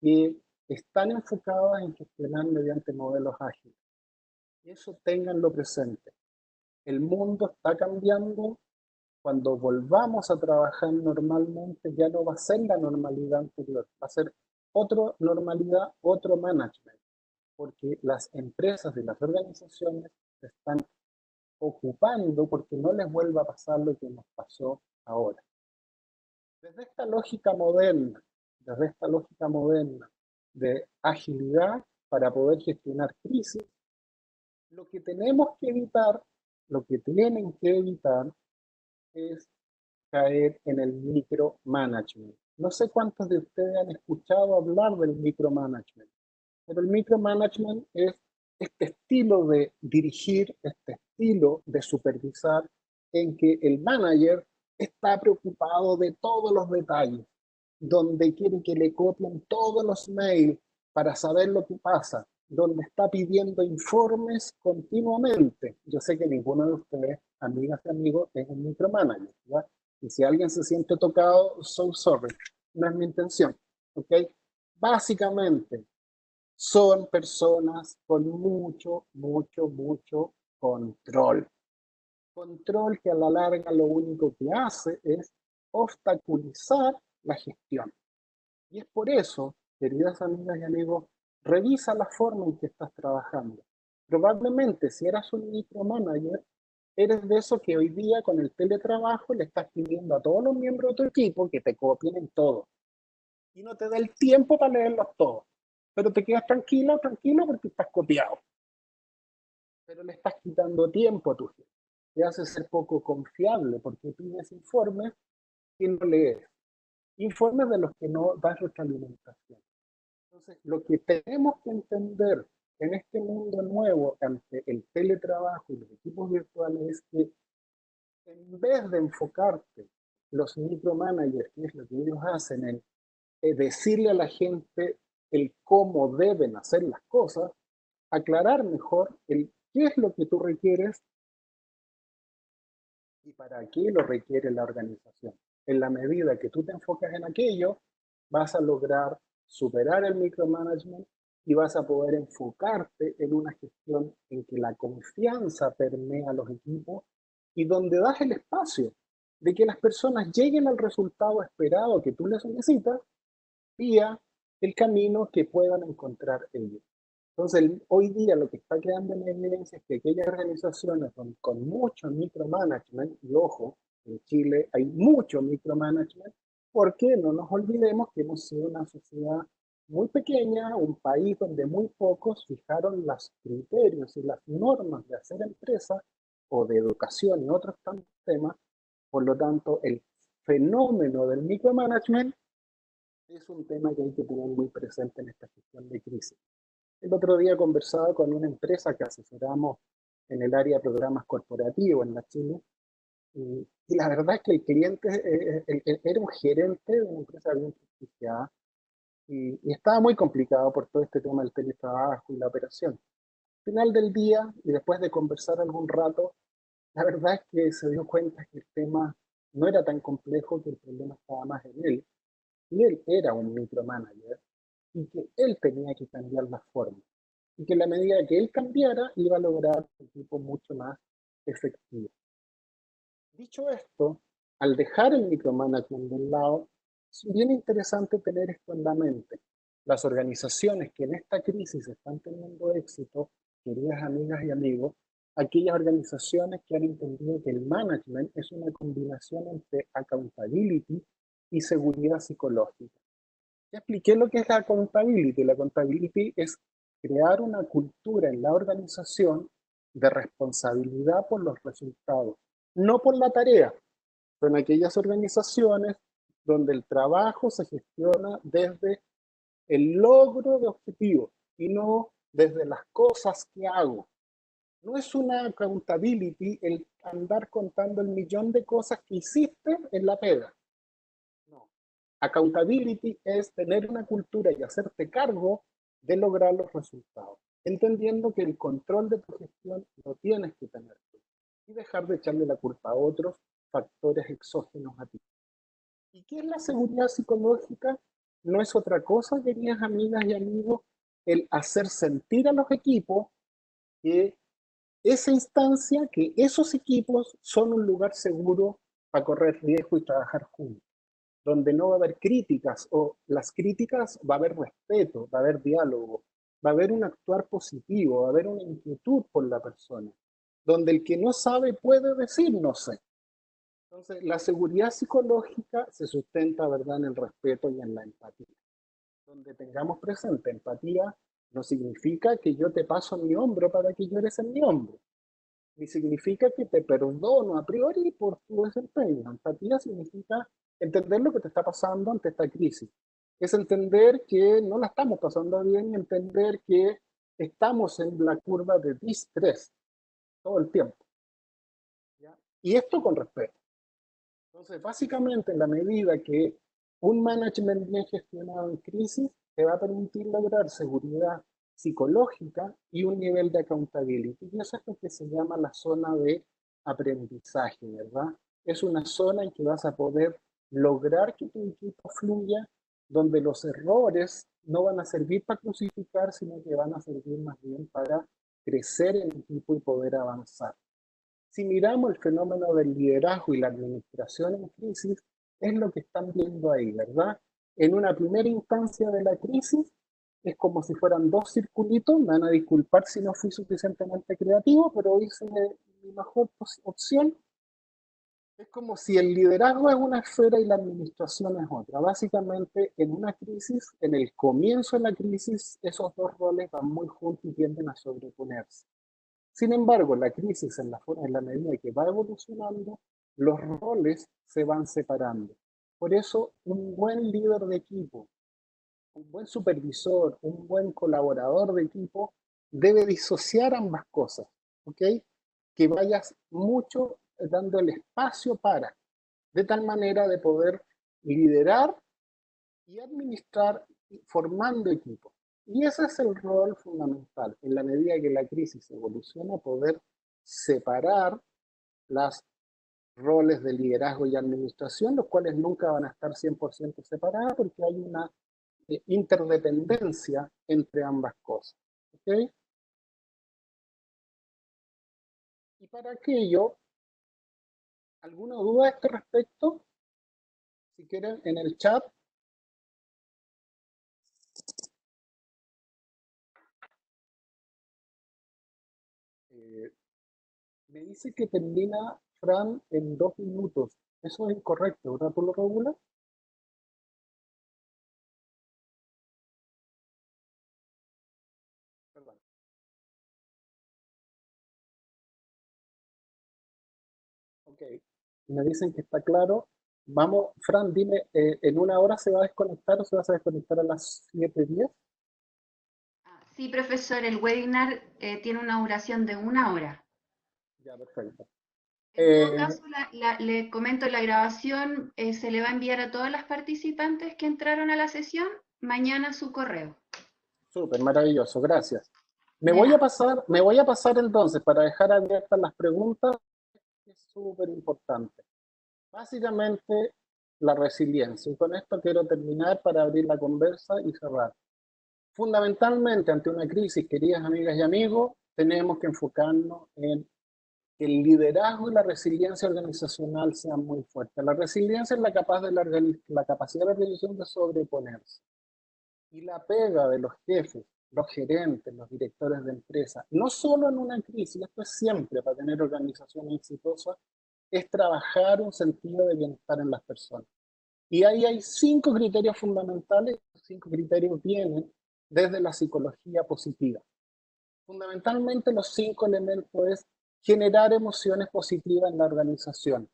que están enfocadas en gestionar mediante modelos ágiles. Eso tenganlo presente. El mundo está cambiando. Cuando volvamos a trabajar normalmente ya no va a ser la normalidad anterior, va a ser otra normalidad, otro management, porque las empresas y las organizaciones se están ocupando porque no les vuelva a pasar lo que nos pasó ahora. Desde esta lógica moderna, desde esta lógica moderna de agilidad para poder gestionar crisis, lo que tenemos que evitar, lo que tienen que evitar es caer en el micromanagement. No sé cuántos de ustedes han escuchado hablar del micromanagement, pero el micromanagement es este estilo de dirigir, este estilo de supervisar, en que el manager está preocupado de todos los detalles, donde quiere que le copien todos los mails para saber lo que pasa, donde está pidiendo informes continuamente. Yo sé que ninguno de ustedes, amigas y amigos, es un micromanager, ¿verdad? Y si alguien se siente tocado, so sorry, no es mi intención, ¿ok? Básicamente, son personas con mucho, mucho, mucho control. Control que a la larga lo único que hace es obstaculizar la gestión. Y es por eso, queridas amigas y amigos, revisa la forma en que estás trabajando. Probablemente si eras un micromanager, eres de eso que hoy día con el teletrabajo le estás pidiendo a todos los miembros de tu equipo que te copien en todo. Y no te da el tiempo para leerlos todos. Pero te quedas tranquilo, tranquilo porque estás copiado. Pero le estás quitando tiempo a tu gente. Te hace ser poco confiable porque pides informes que no lees. Informes de los que no das retroalimentación. Entonces, lo que tenemos que entender en este mundo nuevo ante el teletrabajo y los equipos virtuales es que en vez de enfocarte los micromanagers, que es lo que ellos hacen, en decirle a la gente el cómo deben hacer las cosas, aclarar mejor el qué es lo que tú requieres y para qué lo requiere la organización. En la medida que tú te enfocas en aquello, vas a lograr superar el micromanagement y vas a poder enfocarte en una gestión en que la confianza permea a los equipos y donde das el espacio de que las personas lleguen al resultado esperado que tú les necesitas vía el camino que puedan encontrar ellos. Entonces, hoy día lo que está quedando en evidencia es que aquellas organizaciones con mucho micromanagement, y ojo, en Chile hay mucho micromanagement, porque no nos olvidemos que hemos sido una sociedad muy pequeña, un país donde muy pocos fijaron los criterios y las normas de hacer empresa o de educación y otros tantos temas. Por lo tanto, el fenómeno del micromanagement es un tema que hay que tener muy presente en esta gestión de crisis. El otro día conversaba con una empresa que asesoramos en el área de programas corporativos en la Chile, y la verdad es que el cliente era un gerente de una empresa bien prestigiada y estaba muy complicado por todo este tema del teletrabajo y la operación. Al final del día, y después de conversar algún rato, la verdad es que se dio cuenta que el tema no era tan complejo, que el problema estaba más en él, y él era un micromanager y que él tenía que cambiar la forma y que en la medida que él cambiara iba a lograr un equipo mucho más efectivo. Dicho esto, al dejar el micromanagement de un lado, es bien interesante tener esto en la mente. Las organizaciones que en esta crisis están teniendo éxito, queridas amigas y amigos, aquellas organizaciones que han entendido que el management es una combinación entre accountability y seguridad psicológica. Ya expliqué lo que es la accountability. La accountability es crear una cultura en la organización de responsabilidad por los resultados, no por la tarea. Son aquellas organizaciones donde el trabajo se gestiona desde el logro de objetivos y no desde las cosas que hago. No es una accountability el andar contando el millón de cosas que hiciste en la pega. No. Accountability es tener una cultura y hacerte cargo de lograr los resultados, entendiendo que el control de tu gestión lo tienes que tener tú y dejar de echarle la culpa a otros factores exógenos a ti. ¿Y qué es la seguridad psicológica? No es otra cosa, queridas amigas y amigos, el hacer sentir a los equipos que esa instancia, que esos equipos son un lugar seguro para correr riesgo y trabajar juntos, donde no va a haber críticas, o las críticas va a haber respeto, va a haber diálogo, va a haber un actuar positivo, va a haber una inquietud por la persona, donde el que no sabe puede decir no sé. Entonces, la seguridad psicológica se sustenta, ¿verdad?, en el respeto y en la empatía. Donde tengamos presente empatía no significa que yo te paso mi hombro para que llores en mi hombro, ni significa que te perdono a priori por tu desempeño. Empatía significa entender lo que te está pasando ante esta crisis. Es entender que no la estamos pasando bien y entender que estamos en la curva de distrés todo el tiempo. ¿Ya? Y esto con respeto. Entonces, básicamente, en la medida que un management bien gestionado en crisis te va a permitir lograr seguridad psicológica y un nivel de accountability. Y eso es lo que se llama la zona de aprendizaje, ¿verdad? Es una zona en que vas a poder lograr que tu equipo fluya, donde los errores no van a servir para crucificar, sino que van a servir más bien para crecer en equipo y poder avanzar. Si miramos el fenómeno del liderazgo y la administración en crisis, es lo que están viendo ahí, ¿verdad? En una primera instancia de la crisis, es como si fueran dos circulitos, me van a disculpar si no fui suficientemente creativo, pero hice mi mejor opción. Es como si el liderazgo es una esfera y la administración es otra. Básicamente, en una crisis, en el comienzo de la crisis, esos dos roles van muy juntos y tienden a sobreponerse. Sin embargo, la crisis en la medida que va evolucionando, los roles se van separando. Por eso, un buen líder de equipo, un buen supervisor, un buen colaborador de equipo debe disociar ambas cosas, ¿ok? Que vayas mucho dando el espacio para, de tal manera de poder liderar y administrar formando equipos. Y ese es el rol fundamental, en la medida que la crisis evoluciona, poder separar las roles de liderazgo y administración, los cuales nunca van a estar 100% separados porque hay una interdependencia entre ambas cosas. ¿Okay? Y para aquello, ¿alguna duda a este respecto? Si quieren, en el chat. Eh, Me dice que termina Fran en 2 minutos. Eso es incorrecto, ¿verdad? ¿Tú lo regulas? Perdón. Ok. Me dicen que está claro. Vamos, Fran, dime, ¿en una hora se va a desconectar o se va a desconectar a las 7:10? Sí, profesor, el webinar tiene una duración de 1 hora. Ya, perfecto. En todo caso, le comento, la grabación se le va a enviar a todas las participantes que entraron a la sesión mañana a su correo. Súper, maravilloso, gracias. De nada. Me voy a pasar entonces para dejar abiertas las preguntas, que es súper importante. Básicamente, la resiliencia. Y con esto quiero terminar para abrir la conversa y cerrar. Fundamentalmente, ante una crisis, queridas amigas y amigos, tenemos que enfocarnos en que el liderazgo y la resiliencia organizacional sean muy fuertes. La resiliencia es la capacidad de la organización de sobreponerse. Y la pega de los jefes, los gerentes, los directores de empresa, no solo en una crisis, esto es siempre para tener organizaciones exitosas, es trabajar un sentido de bienestar en las personas. Y ahí hay 5 criterios fundamentales. Los 5 criterios vienen desde la psicología positiva. Fundamentalmente los 5 elementos es generar emociones positivas en la organización.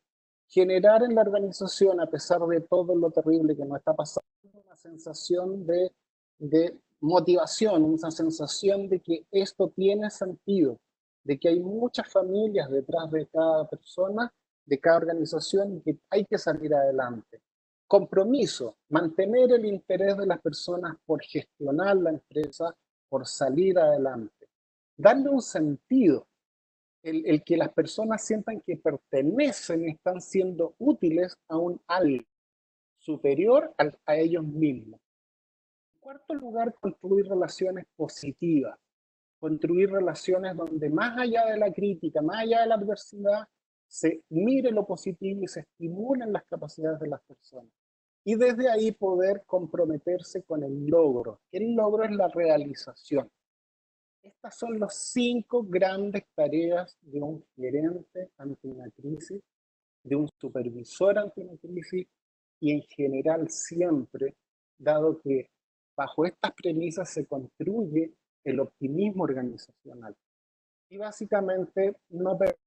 Generar en la organización, a pesar de todo lo terrible que nos está pasando, una sensación de motivación, una sensación de que esto tiene sentido, de que hay muchas familias detrás de cada persona, de cada organización y que hay que salir adelante. Compromiso, mantener el interés de las personas por gestionar la empresa, por salir adelante. Darle un sentido, el que las personas sientan que pertenecen y están siendo útiles a un algo superior a ellos mismos. En cuarto lugar, construir relaciones positivas, construir relaciones donde más allá de la crítica, más allá de la adversidad, se mire lo positivo y se estimulen las capacidades de las personas. Y desde ahí poder comprometerse con el logro. El logro es la realización. Estas son las 5 grandes tareas de un gerente ante una crisis, de un supervisor ante una crisis y en general siempre, dado que bajo estas premisas se construye el optimismo organizacional. Y básicamente no permite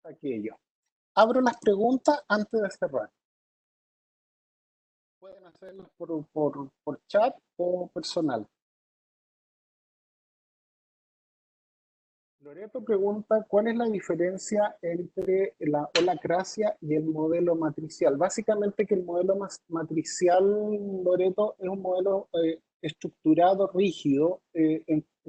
aquello. Abro las preguntas antes de cerrar. Pueden hacerlas por chat o personal. Loreto pregunta, ¿cuál es la diferencia entre la holacracia y el modelo matricial? Básicamente que el modelo matricial, Loreto, es un modelo estructurado, rígido,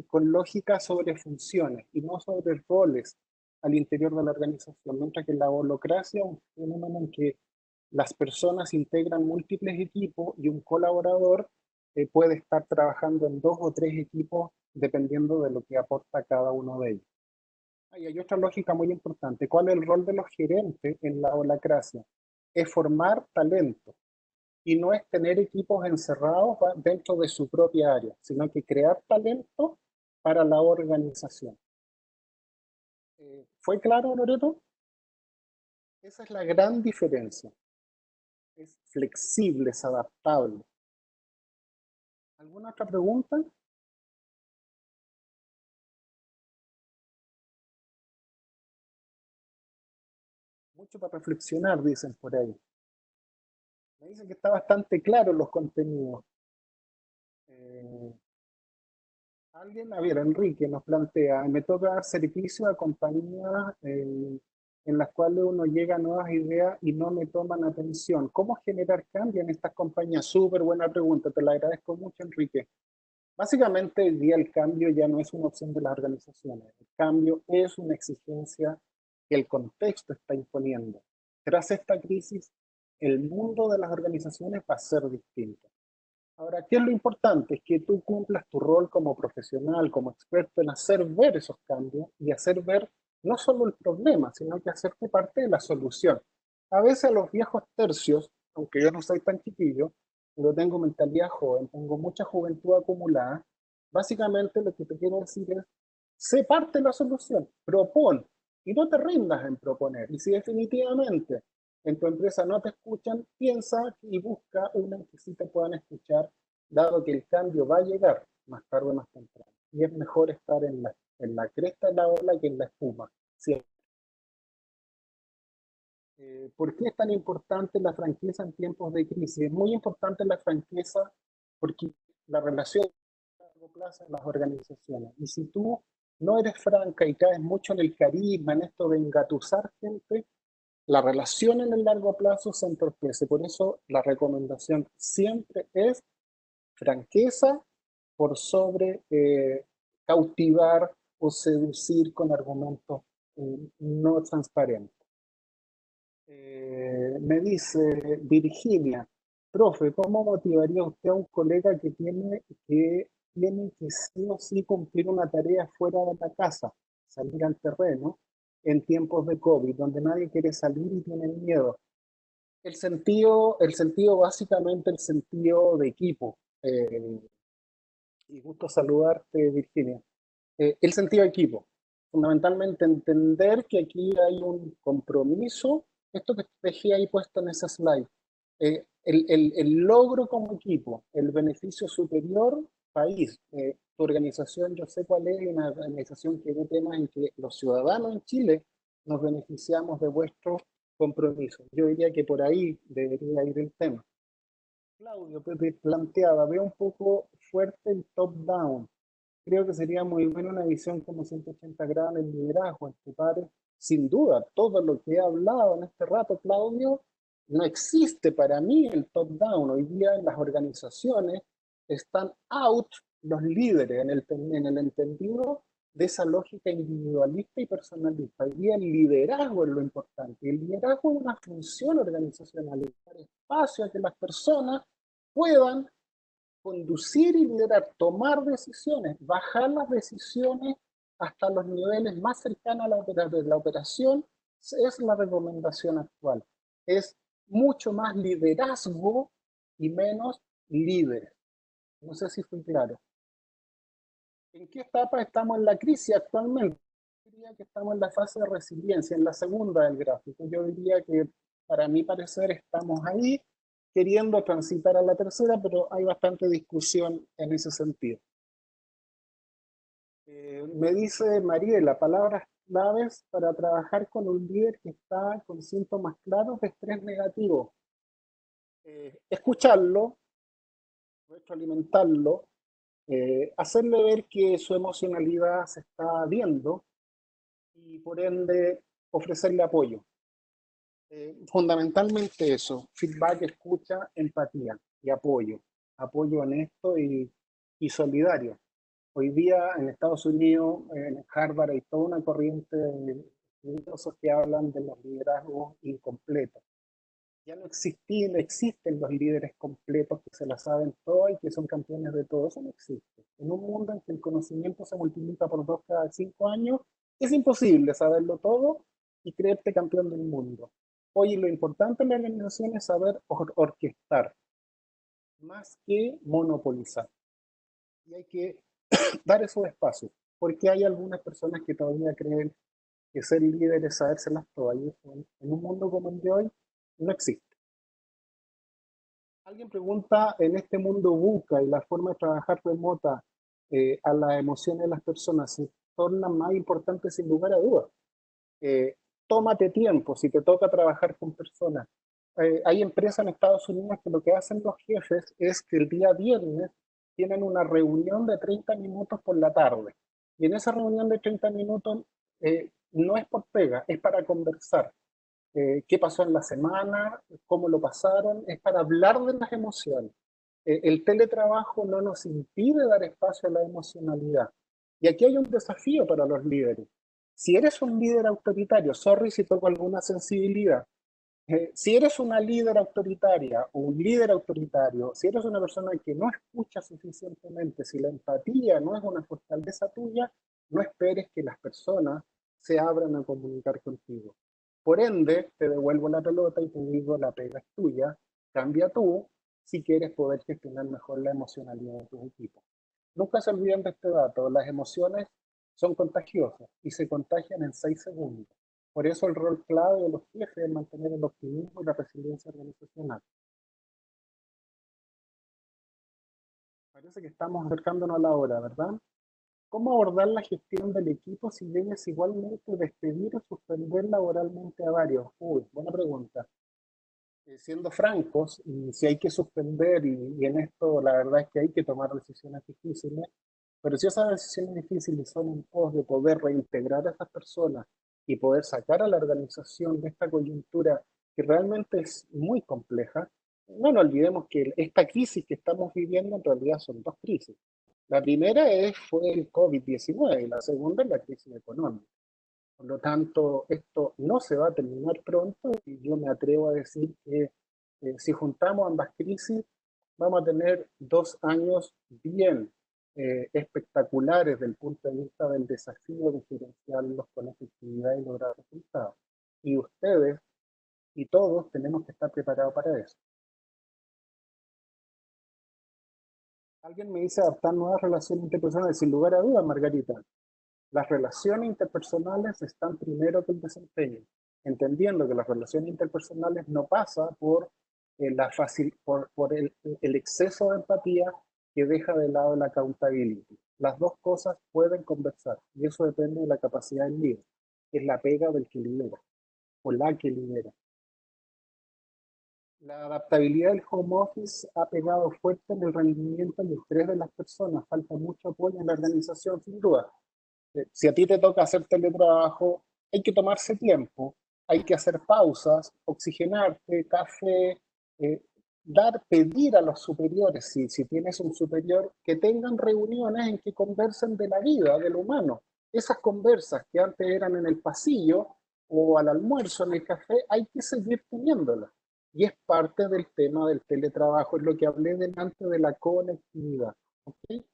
con lógica sobre funciones y no sobre roles al interior de la organización, mientras que la holacracia es un fenómeno en que las personas integran múltiples equipos y un colaborador puede estar trabajando en 2 o 3 equipos dependiendo de lo que aporta cada uno de ellos. Y hay otra lógica muy importante. ¿Cuál es el rol de los gerentes en la holacracia? Es formar talento y no es tener equipos encerrados dentro de su propia área, sino que crear talento para la organización. ¿Fue claro, Loreto? Esa es la gran diferencia. Es flexible, es adaptable. ¿Alguna otra pregunta? Mucho para reflexionar, dicen por ahí. Me dicen que está bastante claro los contenidos. Eh, Alguien, a ver, Enrique nos plantea, me toca dar servicio a compañías en las cuales uno llega a nuevas ideas y no me toman atención. ¿Cómo generar cambio en estas compañías? Súper buena pregunta, te la agradezco mucho, Enrique. Básicamente, hoy día el cambio ya no es una opción de las organizaciones. El cambio es una exigencia que el contexto está imponiendo. tras esta crisis, el mundo de las organizaciones va a ser distinto. Ahora, ¿qué es lo importante? Es que tú cumplas tu rol como profesional, como experto en hacer ver esos cambios y hacer ver no solo el problema, sino que hacerte parte de la solución. A veces a los viejos tercios, aunque yo no soy tan chiquillo, pero tengo mentalidad joven, tengo mucha juventud acumulada, básicamente lo que te quiero decir es, sé parte de la solución, propon y no te rindas en proponer. Y si definitivamente en tu empresa no te escuchan, piensa y busca una que sí te puedan escuchar, dado que el cambio va a llegar más tarde o más temprano. Y es mejor estar en la cresta de la ola que en la espuma. Siempre. ¿Por qué es tan importante la franqueza en tiempos de crisis? Es muy importante la franqueza porque la relación a largo plazo en las organizaciones. Y si tú no eres franca y caes mucho en el carisma, en esto de engatusar gente, la relación en el largo plazo se entorpece. Por eso la recomendación siempre es franqueza por sobre cautivar o seducir con argumentos no transparentes. Me dice Virginia, profe, ¿cómo motivaría usted a un colega que tiene que sí o sí cumplir una tarea fuera de la casa, salir al terreno en tiempos de COVID, donde nadie quiere salir y tienen miedo? El sentido básicamente el sentido de equipo. Y gusto saludarte, Virginia. El sentido de equipo. Fundamentalmente entender que aquí hay un compromiso, esto que dejé ahí puesto en ese slide, el logro como equipo, el beneficio superior país. Tu organización, yo sé cuál es, una organización que ve temas en que los ciudadanos en Chile nos beneficiamos de vuestro compromiso. Yo diría que por ahí debería ir el tema. Claudio, Pepe planteaba, veo un poco fuerte el top-down. Creo que sería muy buena una visión como 180 grados en el liderazgo, entre pares. Sin duda, todo lo que he hablado en este rato, Claudio, no existe para mí el top-down. Hoy día en las organizaciones están out los líderes en el entendido de esa lógica individualista y personalista. Hoy día el liderazgo es lo importante. El liderazgo es una función organizacional, es dar espacio a que las personas puedan conducir y liderar, tomar decisiones, bajar las decisiones hasta los niveles más cercanos a la operación, es la recomendación actual. Es mucho más liderazgo y menos líder. No sé si fui claro. ¿En qué etapa estamos en la crisis actualmente? Yo diría que estamos en la fase de resiliencia, en la segunda del gráfico. Yo diría que, para mi parecer, estamos ahí queriendo transitar a la tercera, pero hay bastante discusión en ese sentido. Me dice Mariela, palabras claves para trabajar con un líder que está con síntomas claros de estrés negativo. Escucharlo, retroalimentarlo, hacerle ver que su emocionalidad se está viendo y por ende ofrecerle apoyo. Fundamentalmente eso, feedback, escucha, empatía y apoyo, apoyo honesto y solidario. Hoy día en Estados Unidos, en Harvard, hay toda una corriente de estudiosos que hablan de los liderazgos incompletos. Ya no existen los líderes completos que se la saben todo y que son campeones de todo. Eso no existe. En un mundo en que el conocimiento se multiplica por 2 cada 5 años, es imposible saberlo todo y creerte campeón del mundo. Hoy lo importante en la organización es saber orquestar, más que monopolizar. Y hay que dar esos espacios, porque hay algunas personas que todavía creen que ser líder es sabérselas todas. Y eso en un mundo como el de hoy no existe. Alguien pregunta, en este mundo VUCA y la forma de trabajar remota, a las emociones de las personas se tornan más importantes sin lugar a dudas. Tómate tiempo si te toca trabajar con personas. Hay empresas en Estados Unidos que lo que hacen los jefes es que el día viernes tienen una reunión de 30 minutos por la tarde. Y en esa reunión de 30 minutos no es por pega, es para conversar. Qué pasó en la semana, cómo lo pasaron, es para hablar de las emociones. El teletrabajo no nos impide dar espacio a la emocionalidad. Y aquí hay un desafío para los líderes. Si eres un líder autoritario, sorry si toco alguna sensibilidad, Si eres una líder autoritaria o un líder autoritario, si eres una persona que no escucha suficientemente, si la empatía no es una fortaleza tuya, no esperes que las personas se abran a comunicar contigo. Por ende, te devuelvo la pelota y te digo, la pega es tuya, cambia tú si quieres poder gestionar mejor la emocionalidad de tus equipos. Nunca se olviden de este dato, las emociones son contagiosas y se contagian en 6 segundos. Por eso el rol clave de los jefes es mantener el optimismo y la resiliencia organizacional. Parece que estamos acercándonos a la hora, ¿verdad? ¿Cómo abordar la gestión del equipo si debes igualmente despedir o suspender laboralmente a varios? Uy, buena pregunta. Siendo francos, y si hay que suspender, y en esto la verdad es que hay que tomar decisiones difíciles, pero si esas decisiones difíciles son en pos de poder reintegrar a esas personas y poder sacar a la organización de esta coyuntura que realmente es muy compleja, no nos olvidemos que esta crisis que estamos viviendo en realidad son dos crisis. La primera fue el COVID-19 y la segunda es la crisis económica. Por lo tanto, esto no se va a terminar pronto y yo me atrevo a decir que si juntamos ambas crisis, vamos a tener 2 años bien espectaculares desde el punto de vista del desafío de gerenciarlos con efectividad y lograr resultados. Y ustedes y todos tenemos que estar preparados para eso. Alguien me dice adaptar nuevas relaciones interpersonales. Sin lugar a dudas, Margarita, las relaciones interpersonales están primero que el desempeño, entendiendo que las relaciones interpersonales no pasa por, por el exceso de empatía que deja de lado la accountability. Las dos cosas pueden conversar y eso depende de la capacidad del líder. Es la pega del que lidera o la que lidera. La adaptabilidad del home office ha pegado fuerte en el rendimiento y el estrés de las personas. Falta mucho apoyo en la organización, sin duda. Si a ti te toca hacer teletrabajo, hay que tomarse tiempo, hay que hacer pausas, oxigenarte, café, eh, pedir a los superiores, si tienes un superior, que tengan reuniones en que conversen de la vida, de lo humano. Esas conversas que antes eran en el pasillo o al almuerzo en el café, hay que seguir teniéndolas. Y es parte del tema del teletrabajo, es lo que hablé delante de la conectividad. ¿Okay?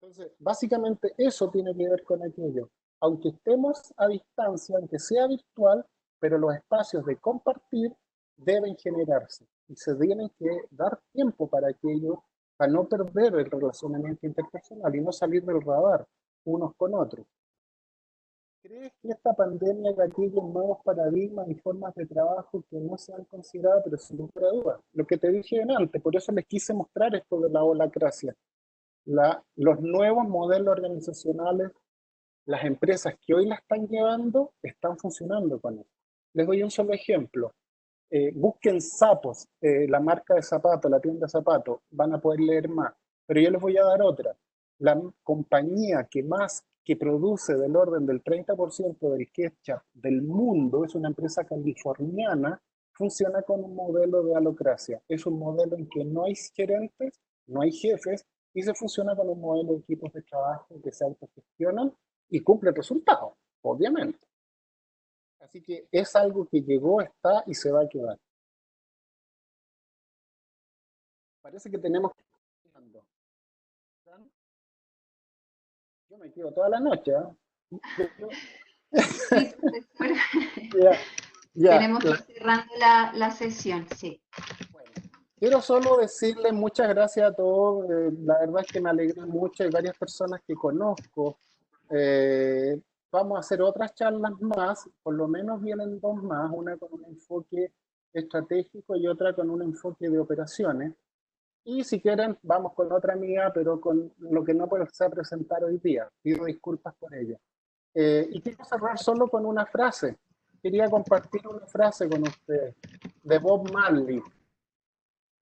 Entonces, básicamente eso tiene que ver con aquello. Aunque estemos a distancia, aunque sea virtual, pero los espacios de compartir deben generarse y se tienen que dar tiempo para aquello, para no perder el relacionamiento interpersonal y no salir del radar unos con otros. ¿Crees que esta pandemia gatille nuevos paradigmas y formas de trabajo que no se han considerado, pero sin lugar a dudas? Lo que te dije antes, por eso les quise mostrar esto de la holacracia. Los nuevos modelos organizacionales, las empresas que hoy la están llevando, están funcionando con eso. Les doy un solo ejemplo. Busquen Sapos, la marca de zapatos, la tienda de zapatos, van a poder leer más. Pero yo les voy a dar otra. La compañía que produce del orden del 30% del ketchup del mundo es una empresa californiana, funciona con un modelo de alocracia. Es un modelo en que no hay gerentes, no hay jefes, y se funciona con un modelo de equipos de trabajo que se autogestionan y cumplen resultados, obviamente. Así que es algo que llegó, está y se va a quedar. Parece que tenemos que ir terminando. Yo me quedo toda la noche, ¿eh? Sí, profesor. Ya, ya. Tenemos que ir cerrando la sesión, sí. Bueno, quiero solo decirle muchas gracias a todos. La verdad es que me alegré mucho. Hay varias personas que conozco. Eh, Vamos a hacer otras charlas más. Por lo menos vienen dos más. Una con un enfoque estratégico y otra con un enfoque de operaciones. Y si quieren, vamos con otra amiga, pero con lo que no puedo presentar hoy día. Pido disculpas por ello. Y quiero cerrar solo con una frase. Quería compartir una frase con ustedes de Bob Marley.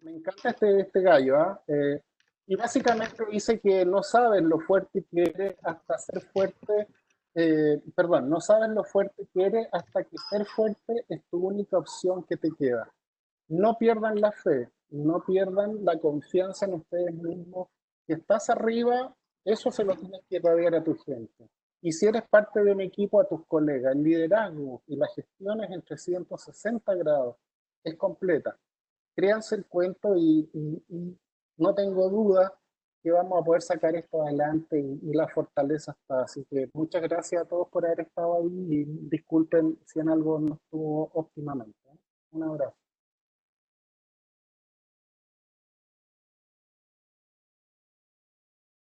Me encanta este gallo, ¿ah? Y básicamente dice que no sabes lo fuerte que eres hasta ser fuerte, perdón, no sabes lo fuerte que eres hasta que ser fuerte es tu única opción que te queda. No pierdan la fe, no pierdan la confianza en ustedes mismos. Que estás arriba, eso se lo tienes que radiar a tu gente. Y si eres parte de un equipo, a tus colegas, el liderazgo y la gestión es en 360 grados, es completa. Créanse el cuento y no tengo duda que vamos a poder sacar esto adelante y la fortaleza está. Así que muchas gracias a todos por haber estado ahí y disculpen si en algo no estuvo óptimamente.